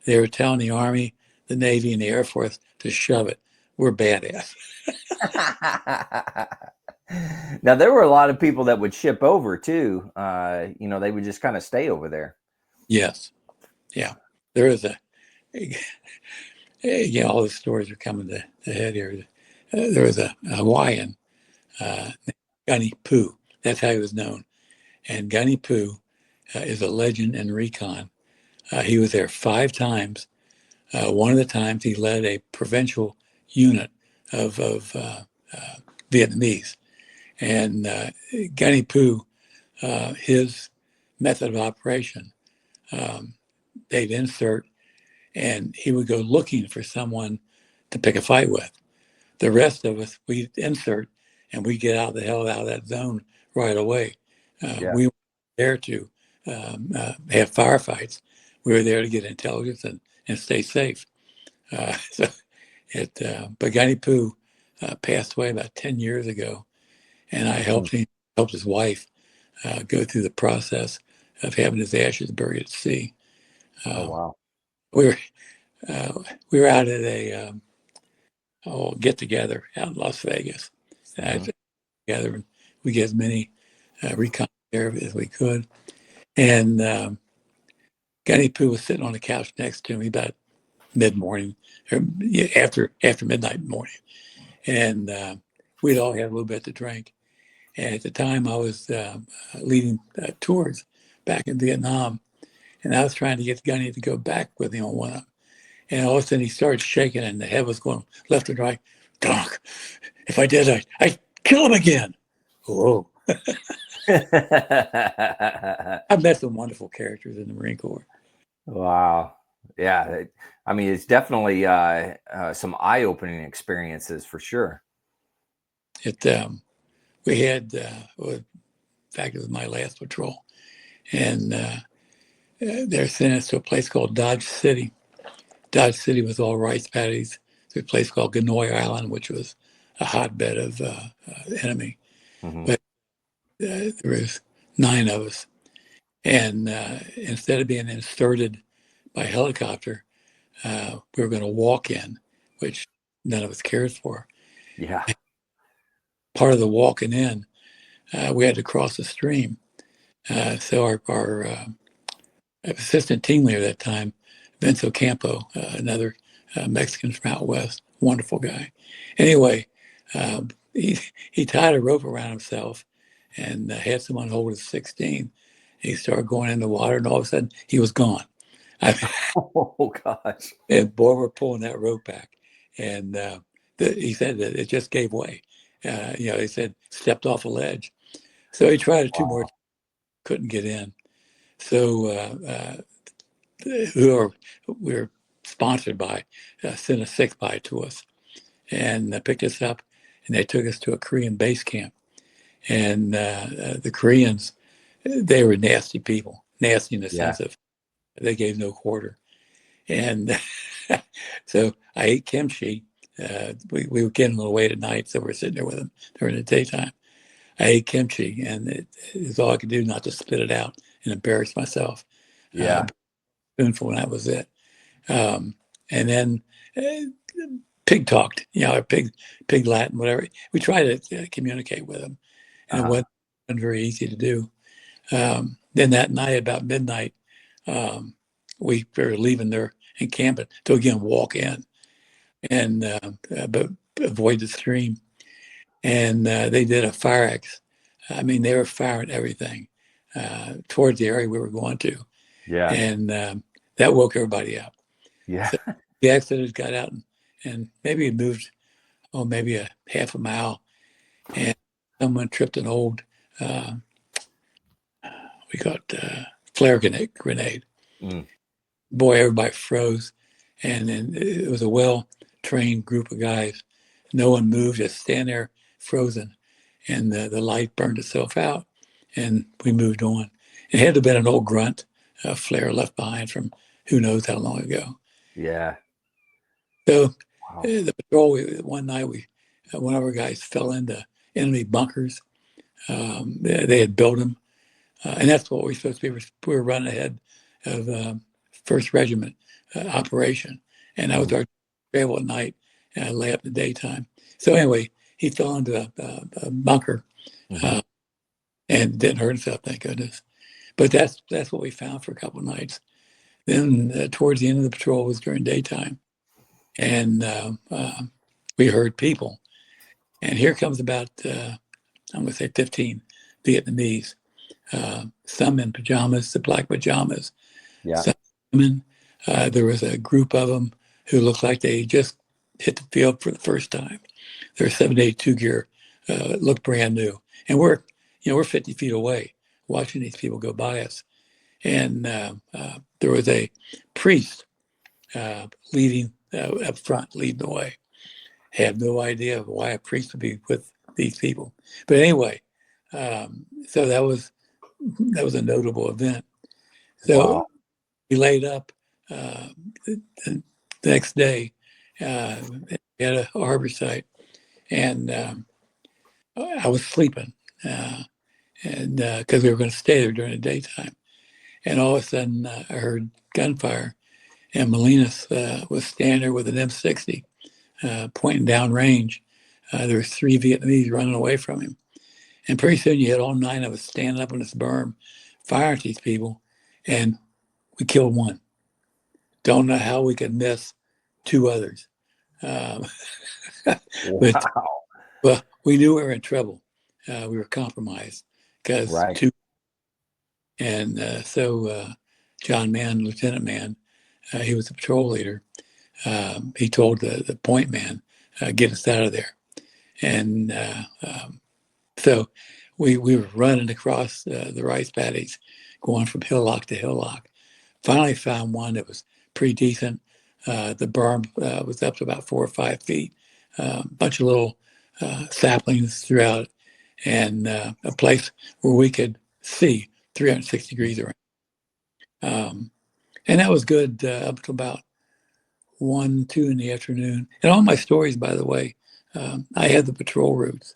They were telling the Army, the Navy, and the Air Force to shove it. We're badass. Now there were a lot of people that would ship over too. They would just kind of stay over there. Yes. Yeah. There is all the stories are coming to the head here. There was a Hawaiian, Gunny Poo. That's how he was known. And Gunny Poo is a legend in Recon. He was there 5 times. One of the times he led a provincial unit of Vietnamese. And Gunny Poo, his method of operation, they'd insert, and he would go looking for someone to pick a fight with. The rest of us, we'd insert, and we get out the hell out of that zone right away. We were there to have firefights. We were there to get intelligence and stay safe. But Gunny Poo passed away about 10 years ago, and I helped his wife go through the process of having his ashes buried at sea. Oh wow! We were out at a get together out in Las Vegas. Together, and we get as many recon there as we could. And Gunny Poo was sitting on the couch next to me about mid-morning, or after midnight morning, and we'd all had a little bit to drink. And at the time, I was leading tours back in Vietnam, and I was trying to get Gunny to go back with me on one of them. And all of a sudden, he started shaking, and the head was going left and right. Donk, if I did, I'd kill him again. Whoa. I've met some wonderful characters in the Marine Corps. Wow. Yeah. I mean, it's definitely some eye-opening experiences for sure. We had, in fact, it was my last patrol, and they're sending us to a place called Dodge City. Dodge City was all rice paddies. There's a place called Ganoy Island, which was a hotbed of enemy. But there was 9 of us, and instead of being inserted by helicopter, we were going to walk in, which none of us cared for. Yeah. Part of the walking in, we had to cross the stream. So our assistant team leader at that time, Vince Ocampo, another Mexican from out west, wonderful guy. Anyway, he tied a rope around himself and had someone hold his 16. He started going in the water, and all of a sudden, he was gone. Oh gosh! And boy, we're pulling that rope back, and he said that it just gave way. He said stepped off a ledge, so he tried it 2 more, couldn't get in. So we were sponsored by sent a 6x to us, and picked us up, and they took us to a Korean base camp. And the Koreans, they were nasty people, nasty in the sense of they gave no quarter. And so I ate kimchi. We were getting a little late at night, so we're sitting there with them during the daytime. I ate kimchi, and it was all I could do not to spit it out and embarrass myself. Spoonful, and that was it. And then pig talked, pig Latin, whatever. We tried to communicate with them, and it wasn't very easy to do. Then that night, about midnight, we were leaving their encampment to again walk in, and but avoid the stream. And they did a fire X. I mean, they were firing everything towards the area we were going to. Yeah. And that woke everybody up. Yeah. So the Exodus got out and maybe it moved, maybe a half a mile. And someone tripped an old, we got flare grenade. Boy, everybody froze. And then it was a well-trained group of guys. No one moved, just stand there frozen. And the light burned itself out, and we moved on. It had to have been an old grunt flare left behind from who knows how long ago. Yeah. So the patrol, one night, one of our guys fell into enemy bunkers. They had built them, and that's what we were supposed to be. We were running ahead of First Regiment operation, and that was our travel at night, and I lay up in the daytime. So anyway, he fell into a bunker and didn't hurt himself, thank goodness. But that's what we found for a couple of nights. Then towards the end of the patrol was during daytime, and we heard people. And here comes about, I'm going to say 15 Vietnamese, some in pajamas, the black pajamas, some women. There was a group of them who looked like they just hit the field for the first time. Their 782 gear looked brand new. And we're 50 feet away watching these people go by us. And there was a priest leading up front, leading the way. I have no idea why a priest would be with these people. But anyway, so that was a notable event. So we laid up the next day at a harbor site, and I was sleeping, and because we were going to stay there during the daytime. And all of a sudden, I heard gunfire, and Molinas was standing there with an M60 pointing down range. There were 3 Vietnamese running away from him. And pretty soon you had all 9 of us standing up on this berm, firing at these people, and we killed 1. Don't know how we could miss 2 others. But we knew we were in trouble. We were compromised because 2. And so John Mann, Lieutenant Mann, he was the patrol leader. He told the point man, get us out of there. And so we were running across the rice paddies, going from hillock to hillock. Finally found one that was pretty decent. The berm was up to about 4 or 5 feet. A bunch of little saplings throughout it, and a place where we could see 360 degrees around. And that was good up to about 1, 2 in the afternoon. And all my stories, by the way, I had the patrol routes,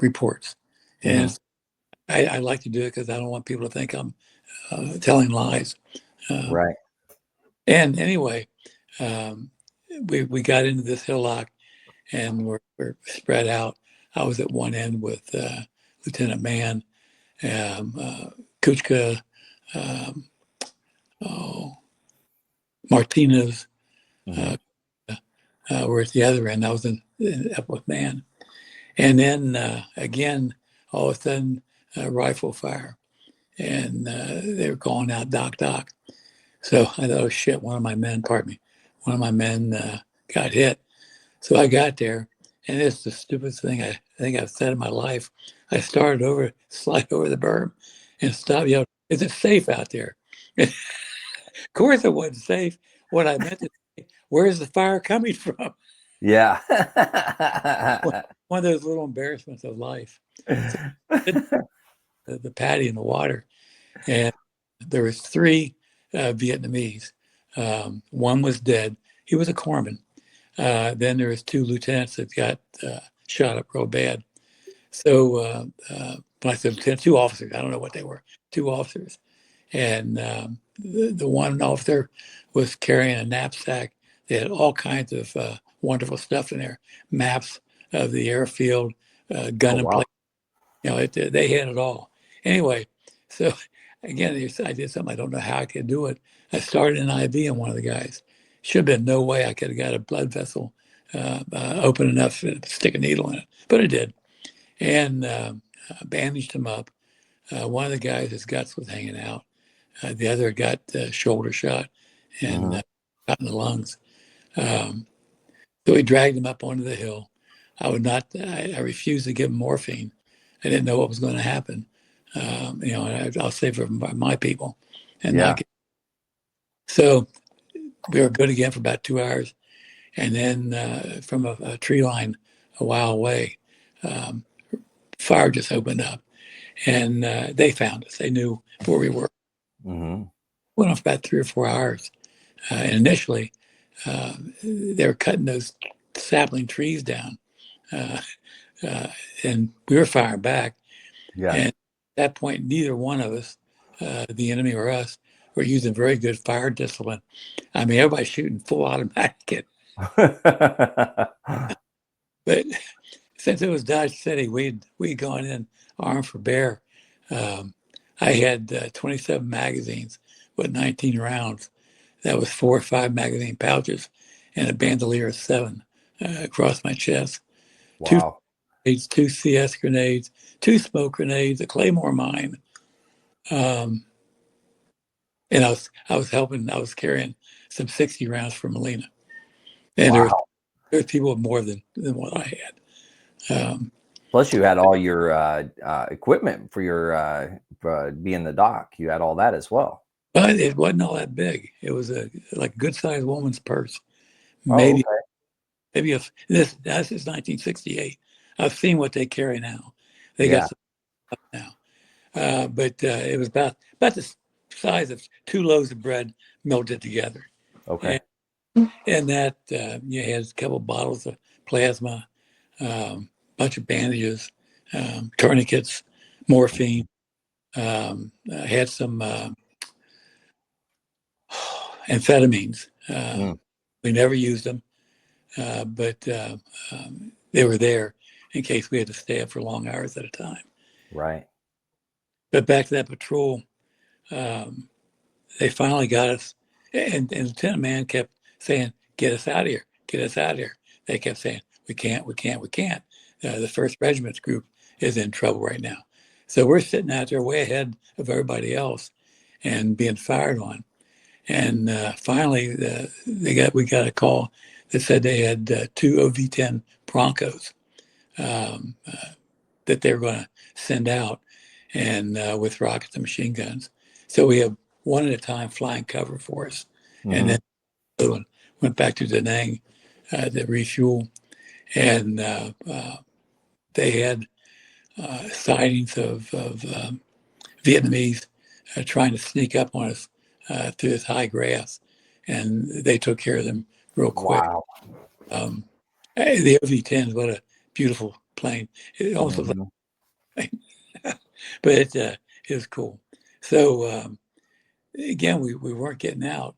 reports. And I like to do it because I don't want people to think I'm telling lies. And anyway, we got into this hillock, and we're spread out. I was at one end with Lieutenant Mann, Kuchka, Martinez were at the other end. I was up with Mann. And then again, all of a sudden, rifle fire. And they were calling out, Doc, Doc. So I thought, oh shit, one of my men got hit. So I got there, and it's the stupidest thing I think I've said in my life. I slide over the berm and stop yelling, is it safe out there? Of course it wasn't safe. What I meant to say, where's the fire coming from? Yeah. One of those little embarrassments of life. So, the paddy in the water. And there was 3 Vietnamese. One was dead. He was a corpsman. Then there was 2 lieutenants that got shot up real bad. So when I said lieutenant, 2 officers, I don't know what they were, 2 officers. And the one officer was carrying a knapsack. They had all kinds of wonderful stuff in there, maps of the airfield, gun emplacement. They had it all. Anyway, so again, I did something I don't know how I could do it. I started an IV on one of the guys. Should have been no way I could have got a blood vessel open enough to stick a needle in it, but I did. And bandaged him up. One of the guys, his guts was hanging out. The other got shoulder shot and got in the lungs. So we dragged him up onto the hill. I refused to give him morphine. I didn't know what was going to happen. I'll save it for my people. And so we were good again for about 2 hours. And then from a tree line a while away, fire just opened up. And they found us. They knew where we were. Went on for about 3 or 4 hours. And initially, they were cutting those sapling trees down. And we were firing back. And at that point, neither one of us the enemy or us, were using very good fire discipline. I mean, everybody's shooting full automatic. But since it was Dodge City, we'd gone in armed for bear. Um, I had 27 magazines with 19 rounds. That was 4 or 5 magazine pouches and a bandolier of 7 across my chest. Wow. 2 CS grenades, 2 smoke grenades, a Claymore mine. Um, and I was carrying some 60 rounds for Molina. And there Wow. was people with more than what I had. Plus, you had all your equipment for your being the doc. You had all that as well. But it wasn't all that big. It was a like good sized woman's purse. Oh, Maybe okay. maybe if this is 1968. I've seen what they carry now. They got Yeah. some stuff now, but it was about the size of 2 loaves of bread melted together. Okay. And that you had a couple bottles of plasma, bunch of bandages, tourniquets, morphine. I had some amphetamines. Mm, We never used them, but they were there in case we had to stay up for long hours at a time. right. But back to that patrol, um, they finally got us, and Lieutenant Man kept saying, "Get us out of here! Get us out of here!" They kept saying, "We can't, we can't, we can't." The First Regiment's group is in trouble right now, so we're sitting out there way ahead of everybody else and being fired on. And finally, we got a call that said they had 2 OV-10 Broncos um, that they were going to send out, and with rockets and machine guns. So we have one at a time flying cover for us, and Hmm. then the other one went back to Da Nang to refuel, and they had sightings of Vietnamese trying to sneak up on us through this high grass, and they took care of them real quick. Wow. The OV-10s, what a beautiful plane! It almost looks Hmm. like, but it was cool. So again, we weren't getting out,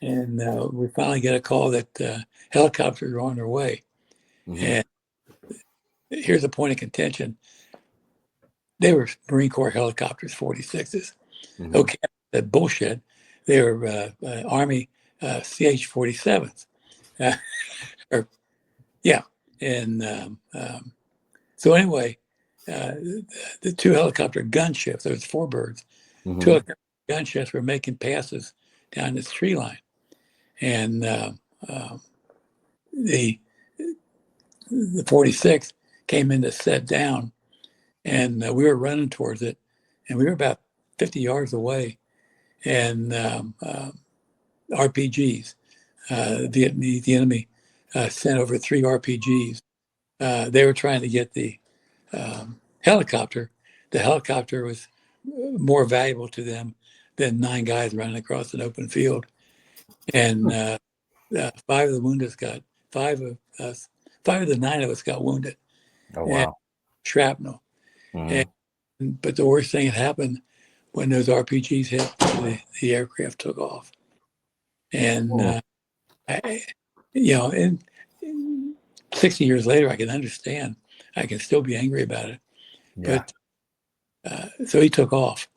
and we finally get a call that helicopters are on their way. Hmm. And here's a point of contention: they were Marine Corps helicopters, 46s. Hmm. Okay, that bullshit. They were Army CH-47s. Or yeah, and so anyway, the 2 helicopter gunships. There was 4 birds. 2 Hmm. helicopter gunships were making passes down this tree line, and uh, the 46 came in to set down, and we were running towards it, and we were about 50 yards away, and RPGs. The enemy sent over 3 RPGs. They were trying to get the helicopter. The helicopter was more valuable to them than 9 guys running across an open field. And 5 of the wounded got 5 of us. 5 of the 9 of us got wounded Oh, and wow. shrapnel. Hmm. And, but the worst thing that happened when those RPGs hit, the aircraft took off. And I, and 60 years later, I can understand. I can still be angry about it. Yeah. But so he took off.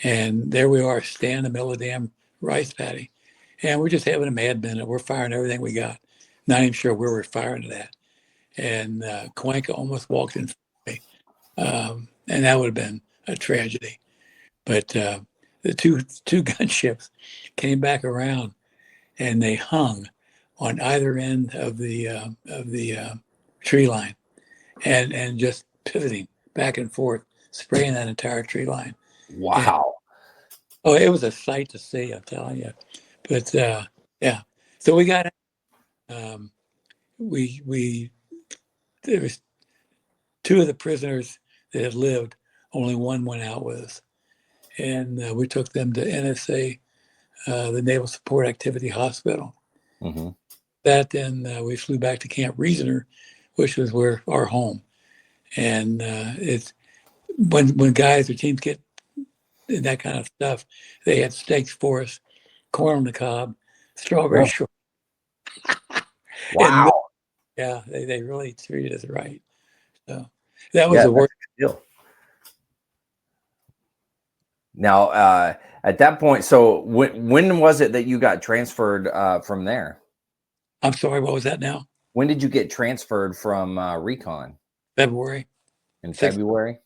And there we are, standing in the middle of the damn rice paddy. And we're just having a mad minute. We're firing everything we got. Not even sure where we're firing it at. And Cuenca almost walked in front of me. And that would have been a tragedy. But the two gunships came back around, and they hung on either end of the tree line, and just pivoting back and forth, spraying that entire tree line. And Wow. oh, it was a sight to see, I'm telling you. But yeah, so we got um, we there was 2 of the prisoners that had lived. Only one went out with us, and we took them to NSA, the Naval Support Activity Hospital. Hmm. That then we flew back to Camp Reasoner, which was where our home. And it's when guys or teams get and that kind of stuff. They had steaks for us, corn on the cob, strawberry Yeah. short, and Wow. yeah, they really treated us right. So that was Yeah, the that's worst. a good deal. Now, at that point, so when was it that you got transferred from there? I'm sorry, what was that now? When did you get transferred from Recon? February In 6th. February?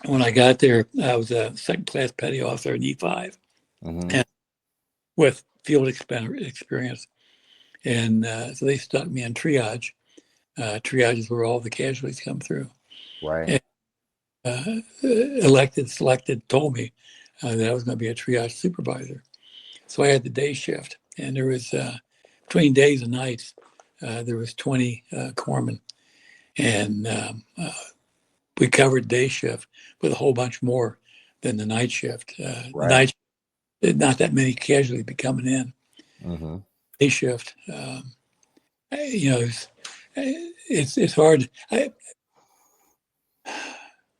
When I got there, I was a second class petty officer in E5 Hmm. and with field experience. And so they stuck me in triage. Triage is where all the casualties come through. Right. And selected, told me that I was going to be a triage supervisor. So I had the day shift, and there was between days and nights, there was 20 corpsmen, and we covered day shift with a whole bunch more than the night shift. The Right. night, not that many casualties be coming in. Hmm. Day shift, it's hard.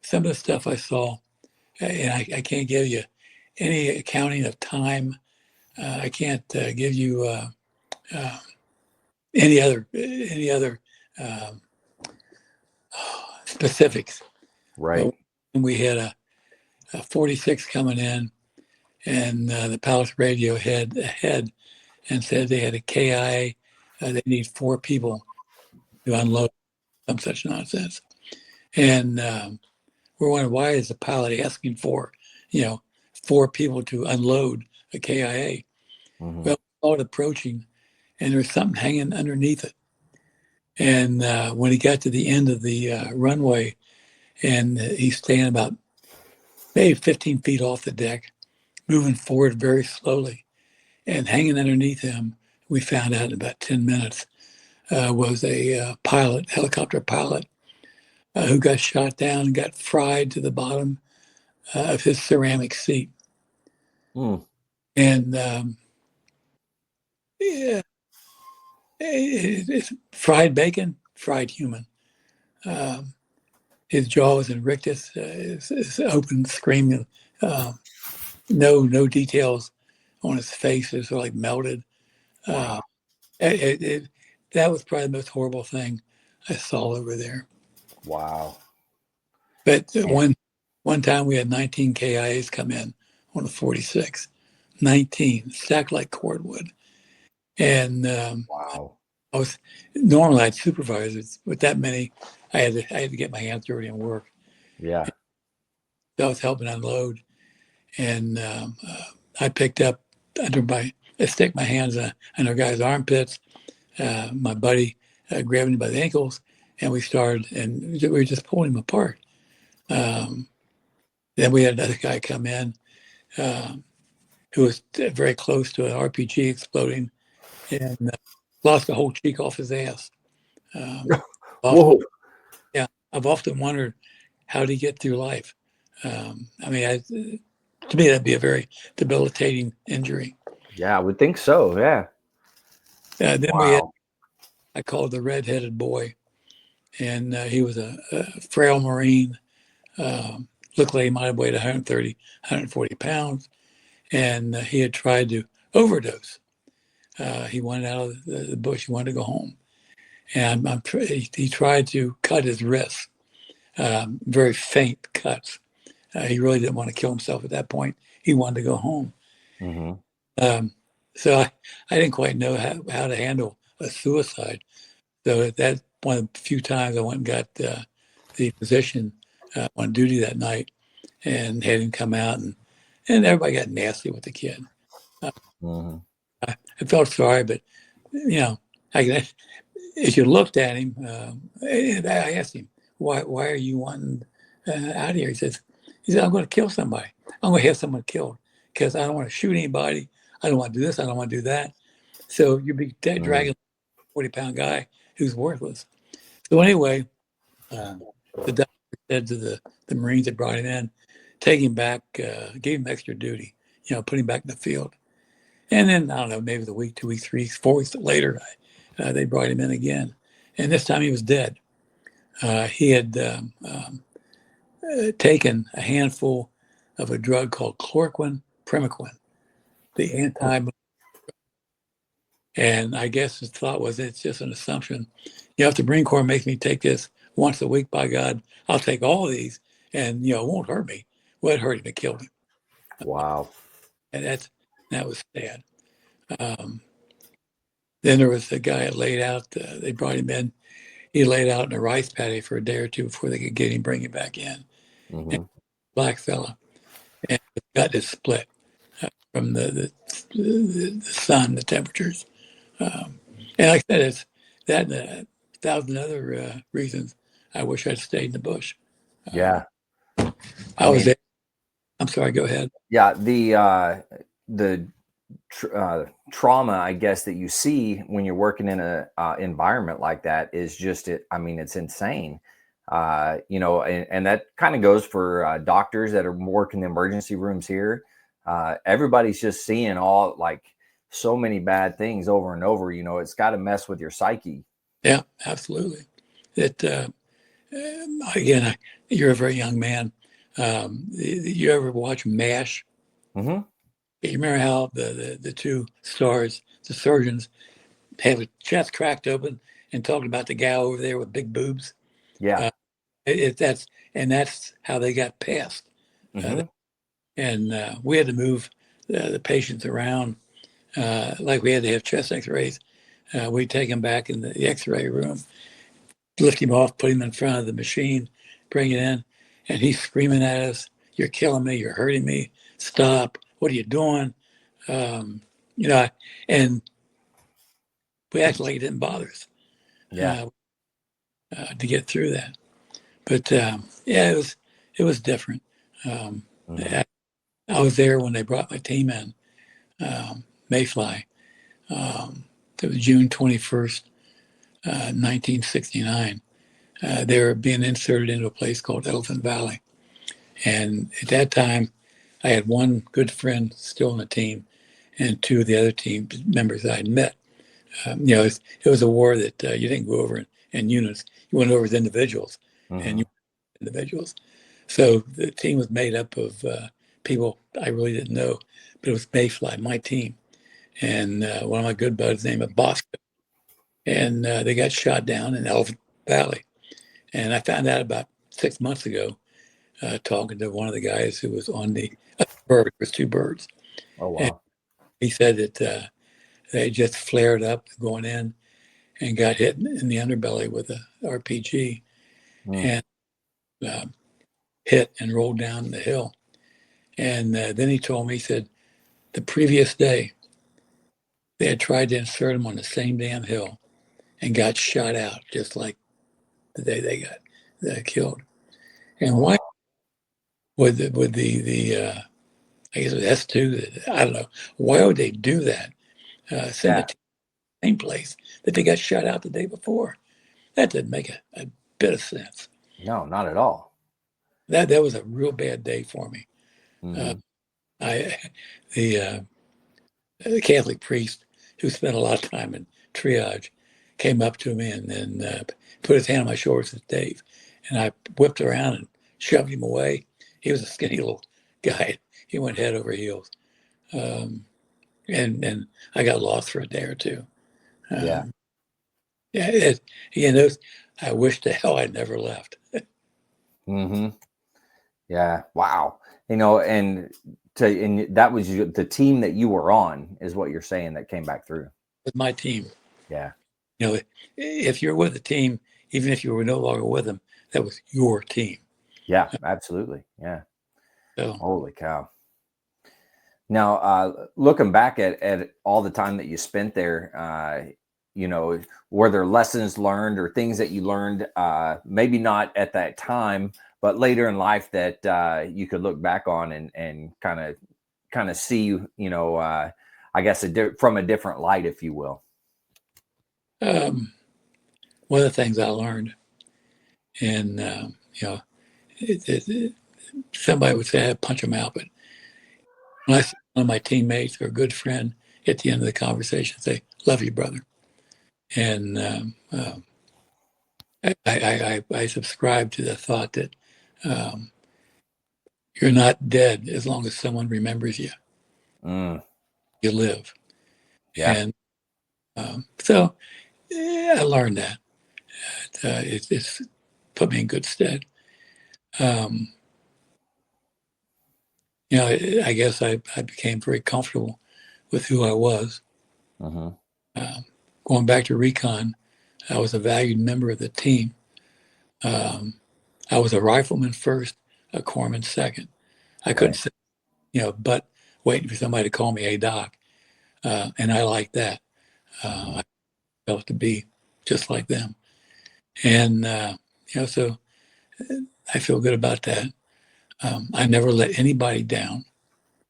Some of the stuff I saw, and I can't give you any accounting of time. I can't give you uh, any other um, specifics. Right. But when we had a 46 coming in, and the pilot's radio had ahead and said they had a KIA, they need 4 people to unload, some such nonsense. And we're wondering, why is the pilot asking for, you know, 4 people to unload a KIA? Hmm. Well, we saw it approaching, and there's something hanging underneath it. And when he got to the end of the runway, and he's staying about maybe 15 feet off the deck, moving forward very slowly, and hanging underneath him, we found out in about 10 minutes, was a pilot, helicopter pilot, who got shot down and got fried to the bottom of his ceramic seat. Mm. And yeah, it's fried bacon, fried human. Um, his jaw was in rictus, is open, screaming. No details on his face. It was like melted. Wow. That was probably the most horrible thing I saw over there. Wow. But Man. one time we had 19 KIAs come in on a 46, 19 stacked like cordwood, and Wow. I was normally I'd supervise it with that many. I had to get my hands dirty and work. Yeah. So I was helping unload, and I picked up I stick my hands on our guy's armpits. My buddy grabbed him by the ankles, and we started, and we were just pulling him apart. Um, then we had another guy come in um, who was very close to an RPG exploding and lost a whole cheek off his ass. Um, often, Whoa. yeah, I've often wondered how did he get through life. To me, that'd be a very debilitating injury. Yeah, I would think so. Yeah. Then Wow. I called the red-headed boy, and he was a frail Marine. Looked like he might have weighed 130, 140 pounds, and he had tried to overdose. He wanted out of the bush. He wanted to go home, and he tried to cut his wrist. Very faint cuts. He really didn't want to kill himself at that point. He wanted to go home. Hmm. Um, so I didn't quite know how to handle a suicide. So that's one of the few times I went and got the physician on duty that night and had him come out, and everybody got nasty with the kid. Uh, Hmm. I felt sorry, but you know, I, as you looked at him, I asked him, why are you wanting out of here? He said, I'm going to kill somebody. I'm going to have someone killed because I don't want to shoot anybody. I don't want to do this. I don't want to do that. So you'd be dragging a 40-pound guy who's worthless. So anyway, the doctor said to the Marines that brought him in, take him back, gave him extra duty, put him back in the field. And then, I don't know, maybe the week, 2 weeks, 3 weeks, 4 weeks later, they brought him in again. And this time he was dead. He had taken a handful of a drug called chloroquine primaquine, the anti. And I guess his thought was it's just an assumption. If the Marine Corps makes me take this once a week, by God, I'll take all of these, and it won't hurt me. Well, it hurt him, it killed him, Wow. and that was sad. Um, then there was the guy that laid out. They brought him in. He laid out in a rice paddy for a day or two before they could get him, bring him back in. And Mm-hmm. black fella, and his gut is split from the sun, the temperatures. And like I said, it's that and a thousand other reasons I wish I'd stayed in the bush. Yeah. I was there. I'm sorry, go ahead. Yeah. The trauma, I guess, that you see when you're working in a environment like that is just it. I mean, it's insane. And that kind of goes for doctors that are working the emergency rooms here. Everybody's just seeing all like so many bad things over and over. It's got to mess with your psyche. Yeah, absolutely. Again, you're a very young man. You ever watch MASH? Mm-hmm. You remember how the two stars, the surgeons, have a chest cracked open and talking about the guy over there with big boobs? Yeah. That's how they got past. Mm-hmm. And we had to move the patients around, like we had to have chest X-rays. We'd take him back in the X-ray room, lift him off, put him in front of the machine, bring it in, and he's screaming at us, "You're killing me! You're hurting me! Stop! What are you doing?" And we acted like it didn't bother us. Yeah. To get through that. But it was different. Mm-hmm. I was there when they brought my team in, Mayfly. It was June 21st, 1969. They were being inserted into a place called Elephant Valley. And at that time, I had one good friend still on the team and two of the other team members that I'd met. It was a war that you didn't go over in units. You went over as individuals, and Mm-hmm. you individuals. So the team was made up of people I really didn't know, but it was Mayfly, my team. And one of my good buddies named Bosco. And they got shot down in Elephant Valley. And I found out about 6 months ago, talking to one of the guys who was on the bird. It was two birds. Oh, And wow. he said that they just flared up going in and got hit in the underbelly with a RPG Mm. and hit and rolled down the hill. And then he told me, he said, the previous day, they had tried to insert him on the same damn hill and got shot out just like the day they got killed. And Oh, why wow. would I guess it was S2, I don't know, why would they do that? Send Yeah. it to the same place that they got shot out the day before. That didn't make a bit of sense. No, not at all. That was a real bad day for me. Uh, Mm-hmm. I the Catholic priest who spent a lot of time in triage came up to me and put his hand on my shoulder and said, "Dave," and I whipped around and shoved him away. He was a skinny little guy. He went head over heels, um, and I got lost for a day or two. Yeah. Um, yeah, those, I wish to hell I'd never left. Mm-hmm. Yeah. Wow. And that was the team that you were on is what you're saying that came back through. With my team, Yeah. if you're with a team, even if you were no longer with them, that was your team. Yeah, absolutely. Yeah. So Holy cow. Now, looking back at all the time that you spent there, were there lessons learned or things that you learned, maybe not at that time, but later in life that you could look back on and kind of see, I guess from a different light, if you will. one of the things I learned, and somebody would say I punch them out, but when I see one of my teammates or a good friend at the end of the conversation say, "Love you, brother," and I subscribe to the thought that you're not dead as long as someone remembers you. Mm, You live. yeah. And so yeah, I learned that. It's put me in good stead. Um, I guess I became very comfortable with who I was. Hmm. Um, Going back to Recon, I was a valued member of the team. Um, I was a rifleman first, a corpsman second. I couldn't Right. say, but waiting for somebody to call me, hey, doc. And I like that. Hmm. I felt to be just like them. And, so I feel good about that. I never let anybody down.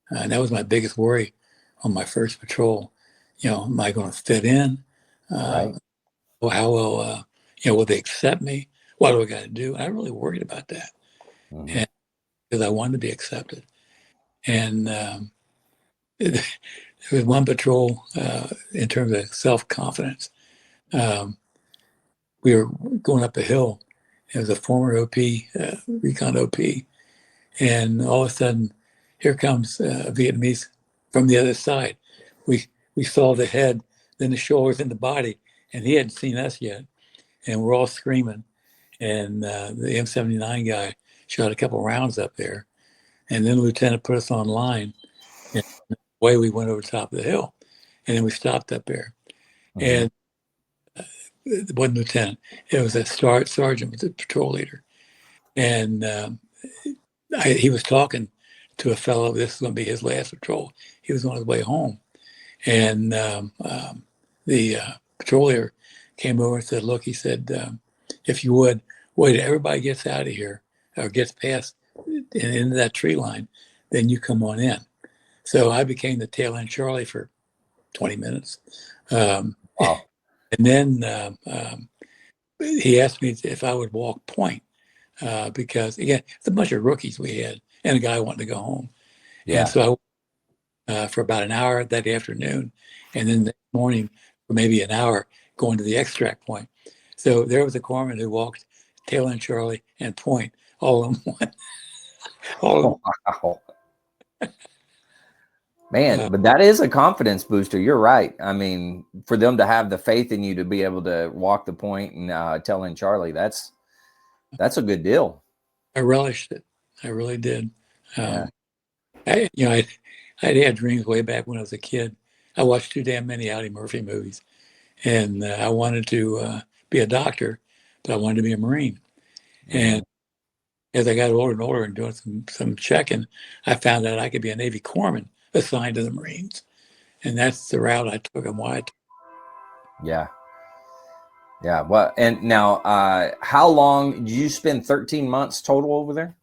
And that was my biggest worry on my first patrol. Am I going to fit in? Uh, Right. how will, will they accept me? What do I got to do? I really worried about that. Hmm. And because I wanted to be accepted. And there was one patrol in terms of self-confidence. Um, we were going up a hill. It was a former OP, recon OP, and all of a sudden, here comes a Vietnamese from the other side. We we saw the head, then the shoulders, and the body, and he hadn't seen us yet, and we're all screaming. And the M79 guy shot a couple rounds up there, and then the lieutenant put us on line, and away we went over the top of the hill, and then we stopped up there, Hmm. and it wasn't lieutenant, it was a sergeant, was the patrol leader, and he was talking to a fellow. This was going to be his last patrol. He was on his way home, and the patrol leader came over and said, "Look," he said, "if you would wait till everybody gets out of here or gets past into that tree line, then you come on in." So I became the tail end Charlie for 20 minutes, um, Wow. and then he asked me if I would walk point. Because again, it's a bunch of rookies we had, and a guy wanting to go home. And Yeah. so for about an hour that afternoon, and then the morning for maybe an hour going to the extract point. So there was a corpsman who walked tail end Charlie and point all in one. All in, Wow. uh, Man, but that is a confidence booster. You're right. I mean, for them to have the faith in you to be able to walk the point and tell in Charlie, that's a good deal. I relished it. I really did. Yeah. Um, I'd had dreams way back when I was a kid. I watched too damn many Audie Murphy movies, and I wanted to be a doctor, but I wanted to be a Marine. Hmm. And as I got older and older and doing some checking, I found out I could be a Navy corpsman assigned to the Marines, and that's the route I took and why I took Yeah. Yeah. Well, and now, how long did you spend? 13 months total over there?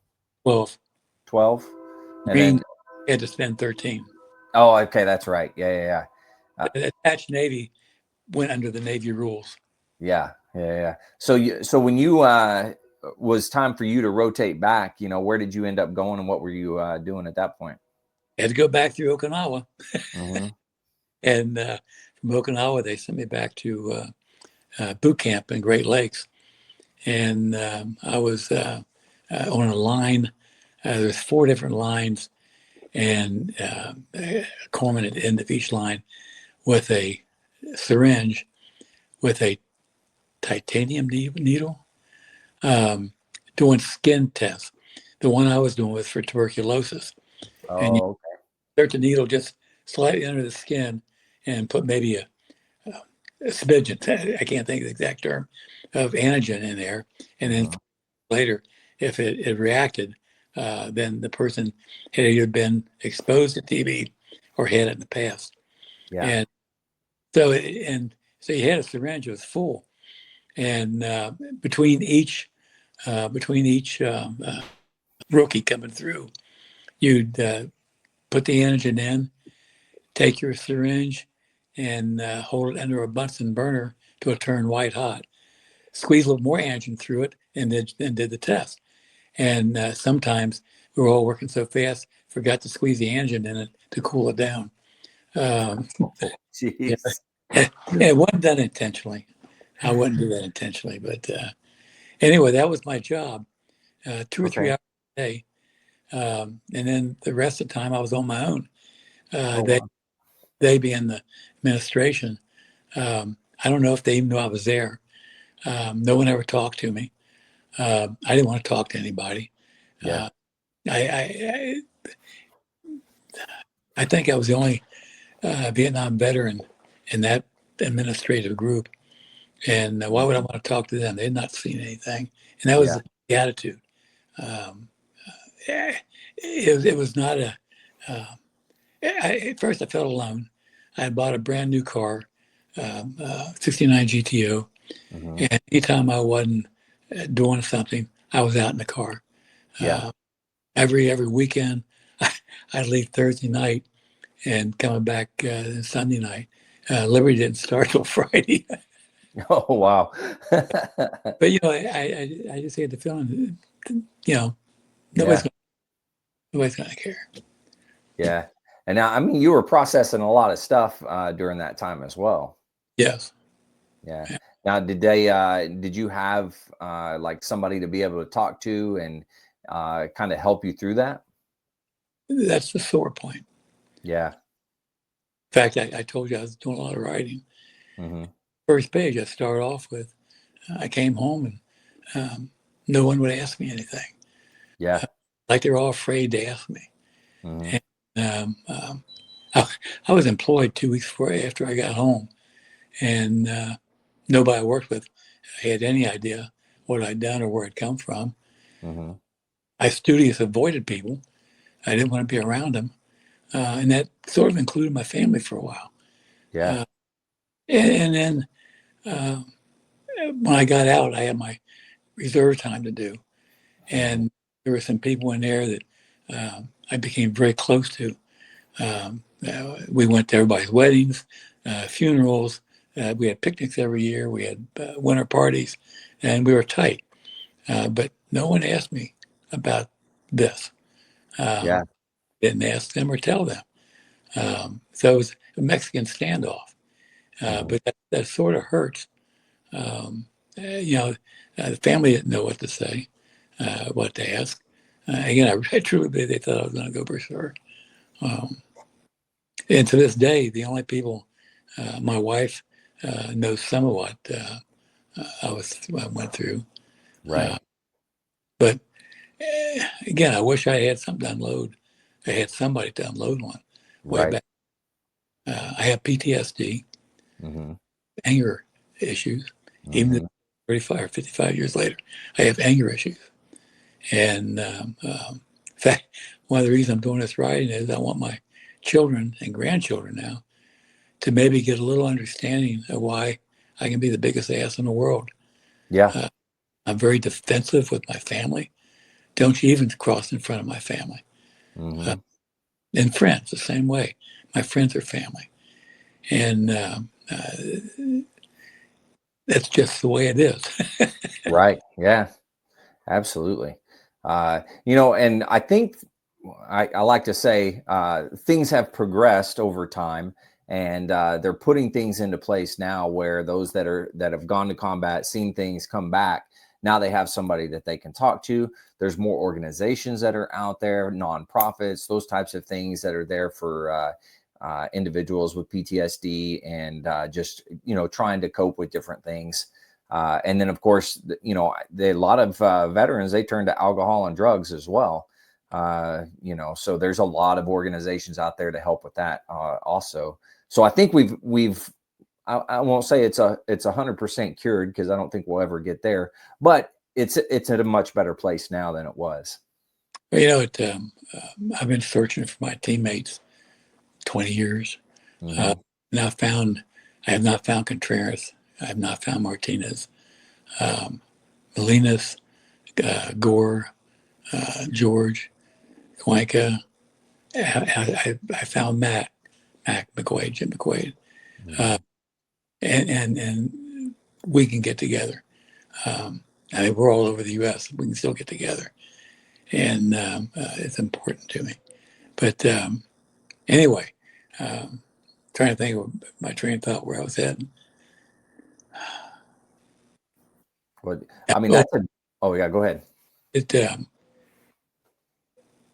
12. 12. And then, Marines had to spend 13. oh, okay. That's right. Yeah. Yeah. Yeah. The attached Navy went under the Navy rules. Yeah. Yeah. Yeah. So when you, was time for you to rotate back, where did you end up going and what were you, doing at that point? I had to go back through Okinawa, Hmm. and from Okinawa they sent me back to boot camp in Great Lakes, and I was on a line. There's four different lines, and a corpsman at the end of each line with a syringe with a titanium needle, um, doing skin tests. The one I was doing was for tuberculosis. And you Oh, insert the needle just slightly under the skin and put maybe a smidgen, I can't think of the exact term, of antigen in there. And then okay. later, if it reacted, then the person had either been exposed to TB or had it in the past. Yeah. And so you had a syringe that was full. And between each rookie coming through, you'd put the antigen in, take your syringe, and hold it under a Bunsen burner till it turned white hot. Squeeze a little more antigen through it, and then did the test. And sometimes we were all working so fast, forgot to squeeze the antigen in it to cool it down. Um, Oh, yeah, jeez. it wasn't done intentionally. I wouldn't do that intentionally, but anyway, that was my job. 2 or 3 Okay. hours a day, And then the rest of the time I was on my own. Oh, They wow. they being the administration. I don't know if they even knew I was there. No one ever talked to me. I didn't want to talk to anybody. Yeah. Uh, I, I think I was the only Vietnam veteran in that administrative group. And why would I want to talk to them? They had not seen anything. And that Yeah. was the attitude. Um, it was not a, at first I felt alone. I had bought a brand new car, 69 GTO. Hmm. And anytime I wasn't doing something, I was out in the car. Yeah. Uh, every weekend, I'd leave Thursday night and coming back Sunday night. Liberty didn't start till Friday. Oh, wow. But I just had the feeling, you know, nobody's Yeah. gonna, nobody's gonna care. Yeah. And now, I mean, you were processing a lot of stuff during that time as well. Yes, Yeah. yeah. Now, did you have like somebody to be able to talk to and kind of help you through that? That's the sore point. Yeah. In fact, I told you I was doing a lot of writing. Hmm. First page I started off with, I came home and no one would ask me anything. Yeah. Like they were all afraid to ask me. Hmm. And I, I was employed 2 weeks before after I got home, and nobody I worked with had any idea what I'd done or where I'd come from. Hmm. I studiously avoided people. I didn't want to be around them, and that sort of included my family for a while. Yeah. Uh, and then uh, when I got out, I had my reserve time to do, Hmm. and there were some people in there that I became very close to. We went to everybody's weddings, funerals. We had picnics every year. We had winter parties, and we were tight. But no one asked me about this. Yeah. Didn't ask them or tell them. So it was a Mexican standoff. Hmm. But that sort of hurts. Um, you know, the family didn't know what to say, what to ask. Again, I truly believe they thought I was going to go berserk. Um, and to this day, the only people, my wife knows some of what I went through. Right. But again, I wish I had something to unload. I had somebody to unload one way Right. back. I have PTSD, Hmm. anger issues, even Hmm. 35 or 55 years later. I have anger issues. And in fact, one of the reasons I'm doing this writing is I want my children and grandchildren now to maybe get a little understanding of why I can be the biggest ass in the world. Yeah. Uh, I'm very defensive with my family. Don't you even cross in front of my family. Uh, Hmm. and friends, the same way. My friends are family. And that's just the way it is. Right. Yeah. Absolutely. And I think I like to say things have progressed over time, and they're putting things into place now where those that have gone to combat, seen things come back, now they have somebody that they can talk to. There's more organizations that are out there, nonprofits, those types of things that are there for individuals with PTSD and just trying to cope with different things. And then, of course, a lot of veterans, they turn to alcohol and drugs as well. So there's a lot of organizations out there to help with that also. So I think I won't say it's 100% cured, because I don't think we'll ever get there, but it's at a much better place now than it was. I've been searching for my teammates 20 years. Uh, Hmm. and I have not found Contreras. I have not found Martinez. Um, Molinas, Gore, George, Cuenca. I found Mac McQuaid, Jim McQuaid. Uh, Hmm. and we can get together. I mean, we're all over the U.S. We can still get together, and it's important to me. But anyway, um, trying to think of my train of thought where I was heading. But I mean, Oh, oh yeah, go ahead. it.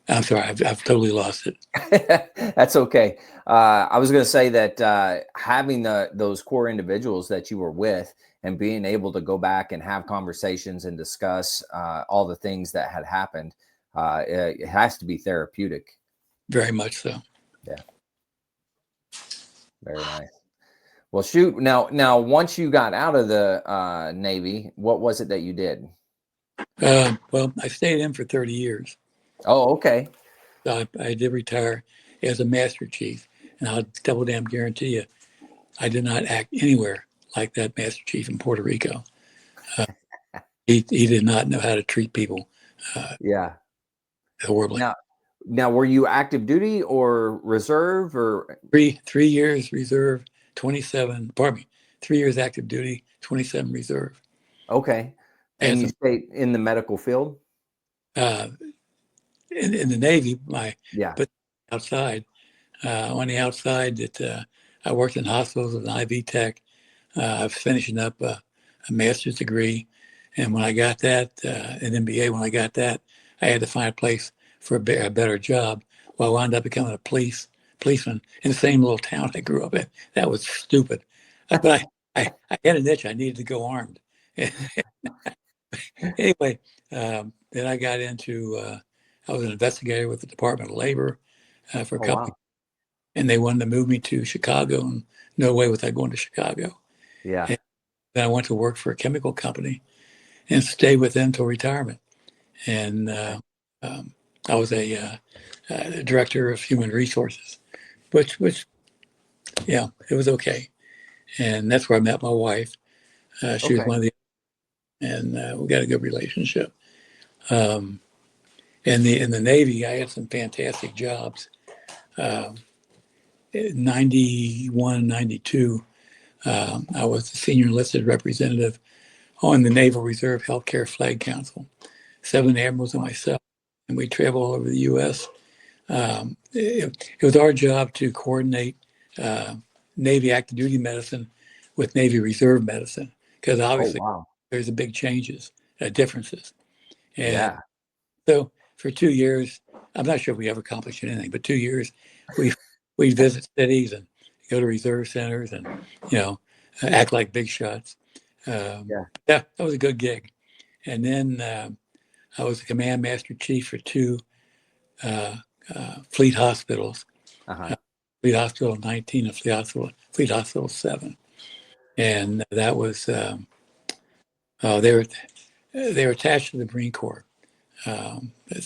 I'm sorry, I've totally lost it. That's okay. I was going to say that having those core individuals that you were with and being able to go back and have conversations and discuss all the things that had happened, it has to be therapeutic. Very much so. Yeah, very nice. Well, shoot. Now, once you got out of the Navy, what was it that you did? Well, I stayed in for 30 years. Oh, okay. So I did retire as a Master Chief, and I'll double damn guarantee you, I did not act anywhere like that Master Chief in Puerto Rico. He did not know how to treat people Yeah. horribly. Now, were you active duty or reserve or? 3 years reserve, 27. Pardon me, 3 years active duty, 27 reserve. Okay. And As you a, stayed in the medical field? uh, in the Navy, Yeah. but outside, on the outside, that I worked in hospitals as an IV tech. I was finishing up a master's degree, and when I got that, an MBA, when I got that, I had to find a place for a better job. Well, I wound up becoming a policeman in the same little town I grew up in. That was stupid, but I had an itch. I needed to go armed. Anyway, then I got into. I was an investigator with the Department of Labor for a Oh, couple, wow. and they wanted to move me to Chicago, and no way was I going to Chicago. Yeah. And then I went to work for a chemical company and stayed with them till retirement. And um, I was a director of human resources, which yeah, it was okay. And that's where I met my wife. She was Okay. one of the, and we got a good relationship. Um, in the Navy, I had some fantastic jobs. Um, 91, 92, I was the senior enlisted representative on the Naval Reserve Healthcare Flag Council. 7 admirals and myself, and we travel all over the U.S. It was our job to coordinate uh, Navy active duty medicine with Navy Reserve medicine, because Oh, obviously wow. there's a big changes, differences. And Yeah. so for 2 years, I'm not sure if we ever accomplished anything, but 2 years we we visit cities and go to reserve centers and you know act like big shots. Yeah. Yeah, that was a good gig. And then I was the command master chief for two uh, fleet hospitals, Uh-huh. uh, Fleet Hospital 19 and Fleet Hospital 7. And that was, they were attached to the Marine Corps. So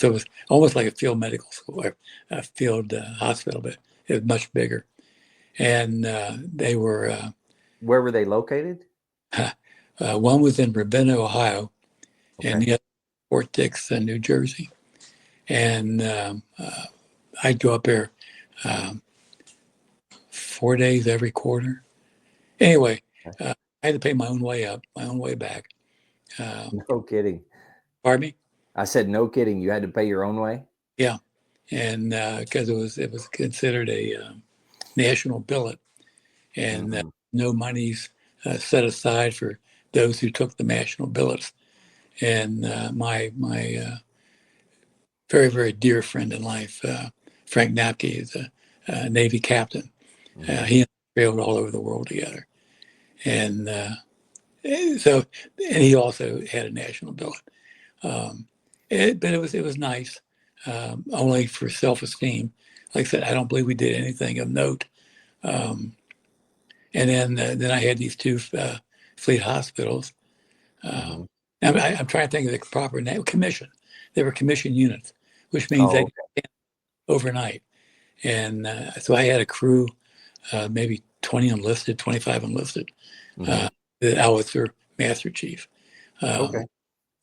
it was almost like a field medical school or a field hospital, but it was much bigger. And they were, Where were they located? one was in Ravenna, Ohio, and Okay. the other Fort Dix, New Jersey. And I'd go up there um, 4 days every quarter. Anyway, Okay. I had to pay my own way up, my own way back. No kidding. Pardon me? I said, no kidding. You had to pay your own way? Yeah, and because it was considered a national billet, and Hmm. no monies set aside for those who took the national billets. And my very very dear friend in life, Frank Napke, is a Navy captain. Hmm. He and I traveled all over the world together, and so and he also had a national billet. Um, but it was nice, only for self-esteem. Like I said, I don't believe we did anything of note. Um, and then I had these two fleet hospitals. Hmm. Um, I'm trying to think of the proper name. Commission. They were commission units, which means Oh, they overnight. And so I had a crew, maybe 20 enlisted, 25 enlisted. okay. Hmm. Uh, that I was their master chief. Okay.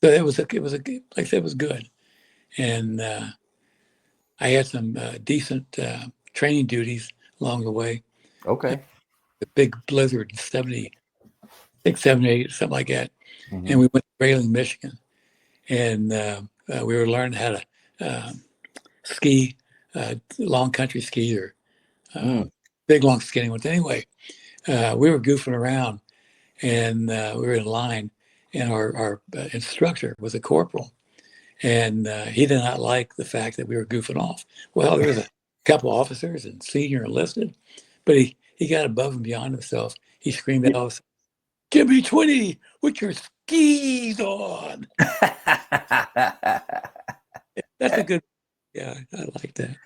So it was like I said, it was good. And I had some decent training duties along the way. Okay. The big blizzard in 76, 78, something like that. And Hmm. we went to Grayling, Michigan. And we were learning how to ski, long country ski or Mm. big, long skinny ones. Anyway, we were goofing around and we were in line. And our instructor was a corporal. And he did not like the fact that we were goofing off. Well, there was a couple officers and senior enlisted, but he got above and beyond himself. He screamed out, "Give me 20 with your skis on." That's a good, yeah, I like that.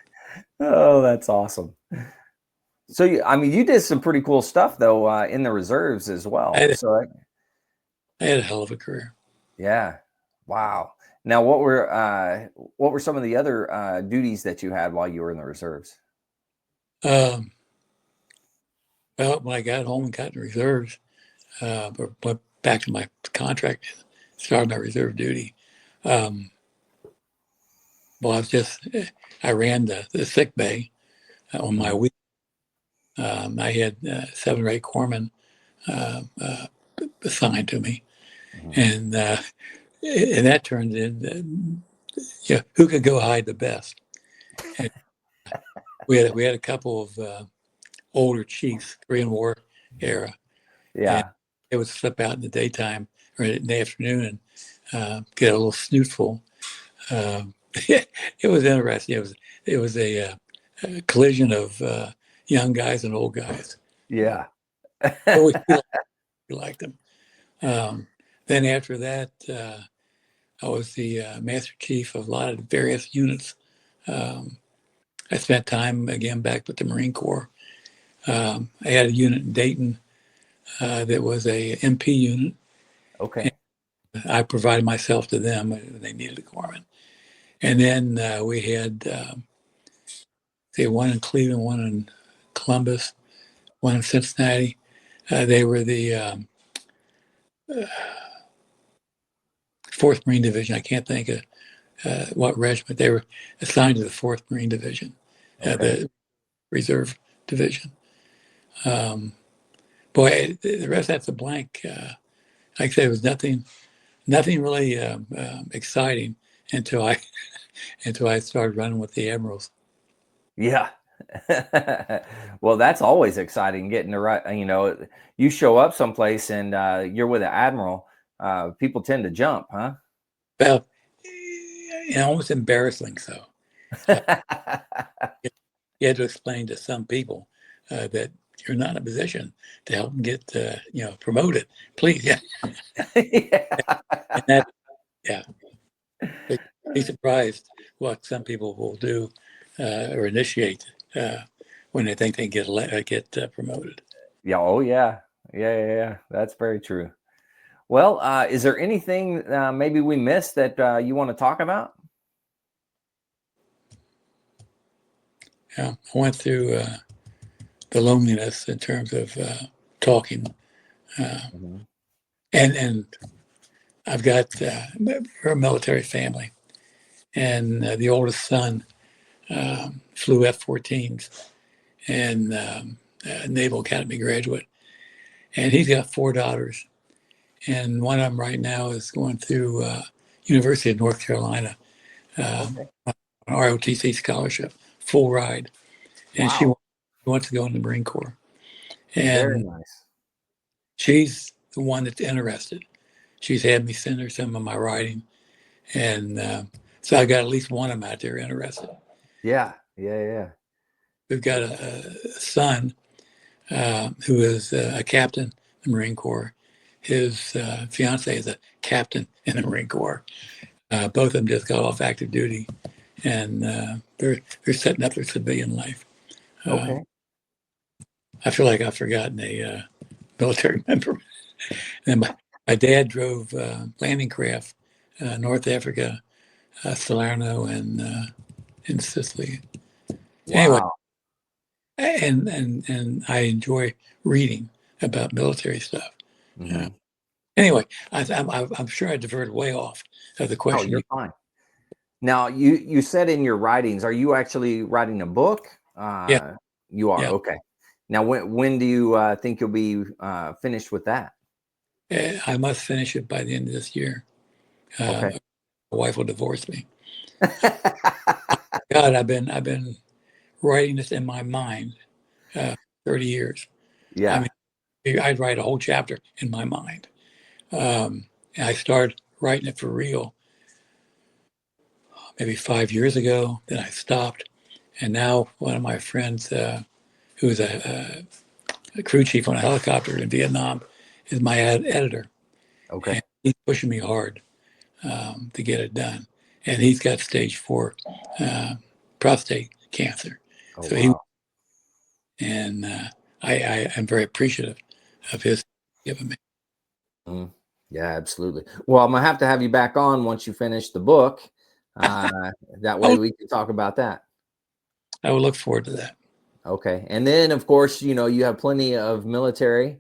Oh, that's awesome. So, I mean, you did some pretty cool stuff though in the reserves as I well. had, So, I had a hell of a career. yeah, wow. Now, what were some of the other duties that you had while you were in the reserves? Um, well, when I got home and got in reserves, or went back to my contract, started my reserve duty. Um, well, I ran the sick bay on my Mhm. week. I had 7 or 8 corpsmen assigned to me, Mhm. and that turned in, who could go hide the best. And we had a couple of older chiefs, Korean War era, and Yeah, they would slip out in the daytime or in the afternoon and get a little snootful. Um, it was interesting. It was a collision of young guys and old guys. yeah, But we liked them. Um, then after that, I was the Master Chief of a lot of various units. Um, I spent time again back with the Marine Corps. I had a unit in Dayton that was a MP unit. And okay, I provided myself to them when they needed a corpsman. And then we had one in Cleveland, one in Columbus, one in Cincinnati. They were the 4th Marine Division. I can't think of what regiment. They were assigned to the 4th Marine Division, okay, the Reserve Division. Um, boy, the rest that's a blank. Like I said, it was nothing really exciting until I until I started running with the Admirals. yeah. Well, that's always exciting getting to right. You show up someplace and you're with an admiral. People tend to jump, huh? Well, almost embarrassing. So uh, you had to explain to some people that you're not in a position to help them get promoted. Please, yeah, Yeah. and that yeah. But be surprised what some people will do or initiate when they think they get promoted. Yeah. Oh, yeah. Yeah. Yeah. Yeah. That's very true. Well, is there anything maybe we missed that you want to talk about? Yeah, I went through the loneliness in terms of talking, uh, Mhm. and I've got we're a military family, and the oldest son flew F-14s and Naval Academy graduate, and he's got 4 daughters, and one of them right now is going through University of North Carolina, um, Okay. an ROTC scholarship, full ride, and she Wow. wants to go in the Marine Corps, Very and nice. she's the one that's interested. She's had me send her some of my writing, and so I got at least one of them out there interested. Yeah. Yeah. Yeah. We've got a son who is a captain in the Marine Corps. His fiance is a captain in the Marine Corps. Both of them just got off active duty, and they're setting up their civilian life. Uh, Okay. I feel like I've forgotten a military member. And my dad drove landing craft, North Africa, Salerno, and in Sicily. Anyway, Wow. and I enjoy reading about military stuff. Uh, Hmm. anyway, I'm sure I diverted way off of the Oh, question. you're fine. Now, you said in your writings, are you actually writing a book? Yeah, You are. yeah. Okay. Now, when do you think you'll be finished with that? I must finish it by the end of this year. Okay. My wife will divorce me. God, I've been writing this in my mind 30 years. I Yeah. mean, I'd write a whole chapter in my mind. And I started writing it for real maybe 5 years ago. Then I stopped. And now one of my friends, who was a crew chief on a helicopter in Vietnam, is my editor. Okay. And he's pushing me hard to get it done. And he's got stage 4 uh, prostate cancer. Oh, So he wow. and I am very appreciative of his giving me. Mm, yeah, absolutely. Well, I'm gonna have to have you back on once you finish the book. That way I we can talk about that. would look forward to that. Okay. And then, of course, you have plenty of military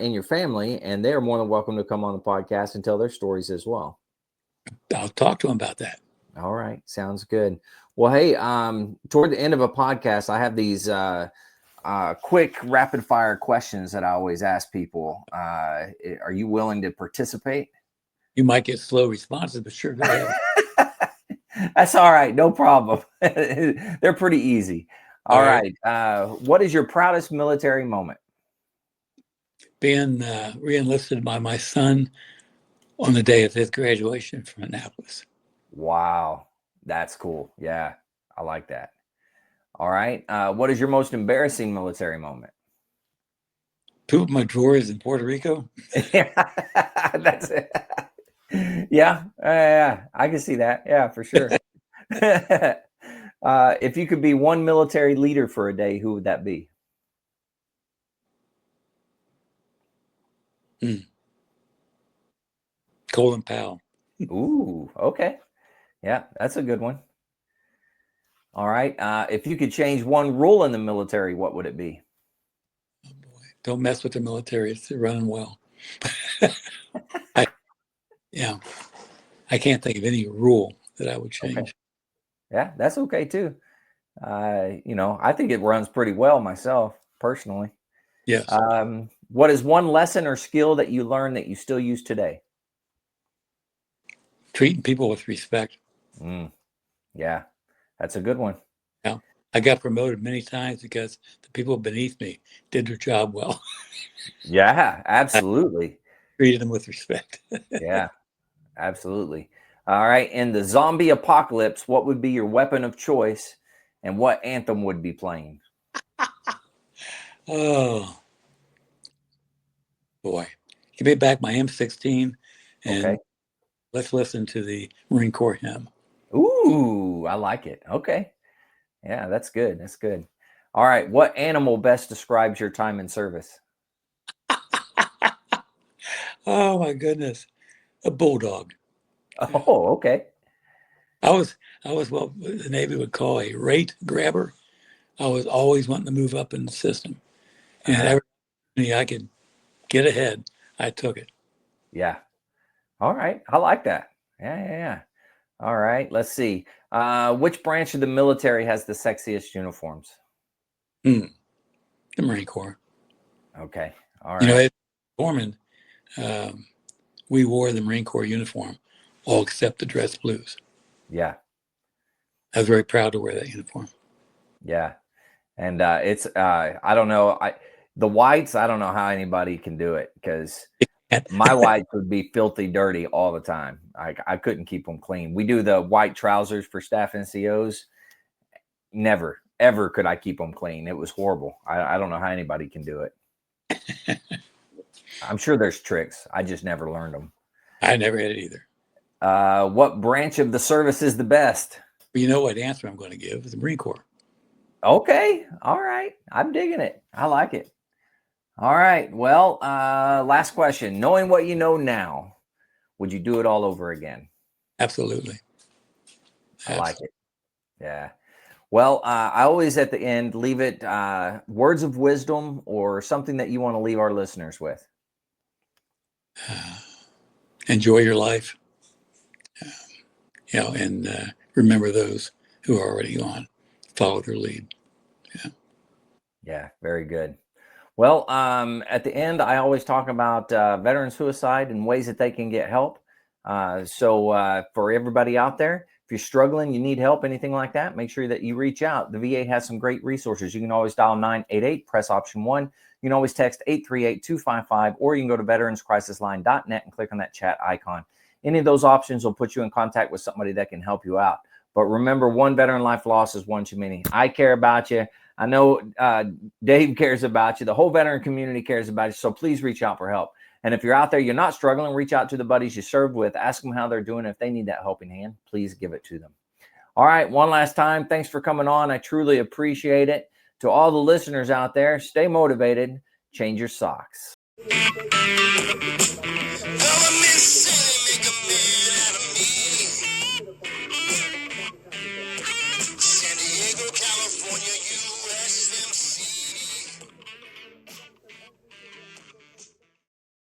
in your family, and they're more than welcome to come on the podcast and tell their stories as well. I'll talk to him about that. All right. Sounds good. Well, hey, toward the end of a podcast, I have these quick rapid fire questions that I always ask people. Are you willing to participate? You might get slow responses, but sure, go ahead. That's all right. No problem. They're pretty easy. All right. What is your proudest military moment? Being re-enlisted by my son on the day of his graduation from Annapolis. Wow. That's cool. Yeah. I like that. All right. What is your most embarrassing military moment? Poop my drawers in Puerto Rico. That's it. Yeah. Yeah. I can see that. Yeah, for sure. If you could be one military leader for a day, who would that be? Colin Powell. Ooh, okay. Yeah, that's a good one. All right. If you could change one rule in the military, what would it be? Oh boy. Don't mess with the military. It's running well. Yeah. I can't think of any rule that I would change. Okay. Yeah, that's okay too. I think it runs pretty well myself, personally. Yes. What is one lesson or skill that you learned that you still use today? Treating people with respect. Yeah, that's a good one. Yeah. I got promoted many times because the people beneath me did their job well. Yeah, absolutely. Treated them with respect. Yeah, absolutely. All right. In the zombie apocalypse, what would be your weapon of choice and what anthem would be playing? Oh boy. Give me back my M16 and Okay. let's listen to the Marine Corps hymn. Ooh, I like it. Okay. Yeah, that's good. That's good. All right. What animal best describes your time in service? Oh my goodness. A bulldog. Oh, okay. I was what the Navy would call a rate grabber. I was always wanting to move up in the system. And every opportunity I could get ahead, I took it. Yeah. All right. I like that. Yeah. All right. Let's see. Which branch of the military has the sexiest uniforms? The Marine Corps. Okay. All You know, right. as foreman, we wore the Marine Corps uniform, all except the dress blues. Yeah. I was very proud to wear that uniform. Yeah. And it's I don't know. The whites, I don't know how anybody can do it because my whites would be filthy dirty all the time. I couldn't keep them clean. We do the white trousers for staff NCOs. Never, ever could I keep them clean. It was horrible. I don't know how anybody can do it. I'm sure there's tricks. I just never learned them. I never had it either. What branch of the service is the best? But you know what answer I'm going to give is the Marine Corps. Okay. All right. I'm digging it. I like it. All right. Well, last question. Knowing what you know now, would you do it all over again? Absolutely. I like it. Yeah. Well, I always at the end leave it words of wisdom or something that you want to leave our listeners with. Enjoy your life, and remember those who are already gone. Follow their lead. Yeah. Very good. Well, at the end, I always talk about veteran suicide and ways that they can get help. So for everybody out there, if you're struggling, you need help, anything like that, make sure that you reach out. The VA has some great resources. You can always dial 988, press option 1. You can always text 838-255, or you can go to veteranscrisisline.net and click on that chat icon. Any of those options will put you in contact with somebody that can help you out. But remember, one veteran life lost is one too many. I care about you. I know Dave cares about you. The whole veteran community cares about you. So please reach out for help. And if you're out there, you're not struggling, reach out to the buddies you served with. Ask them how they're doing. If they need that helping hand, please give it to them. All right, one last time, thanks for coming on. I truly appreciate it. To all the listeners out there, stay motivated, change your socks.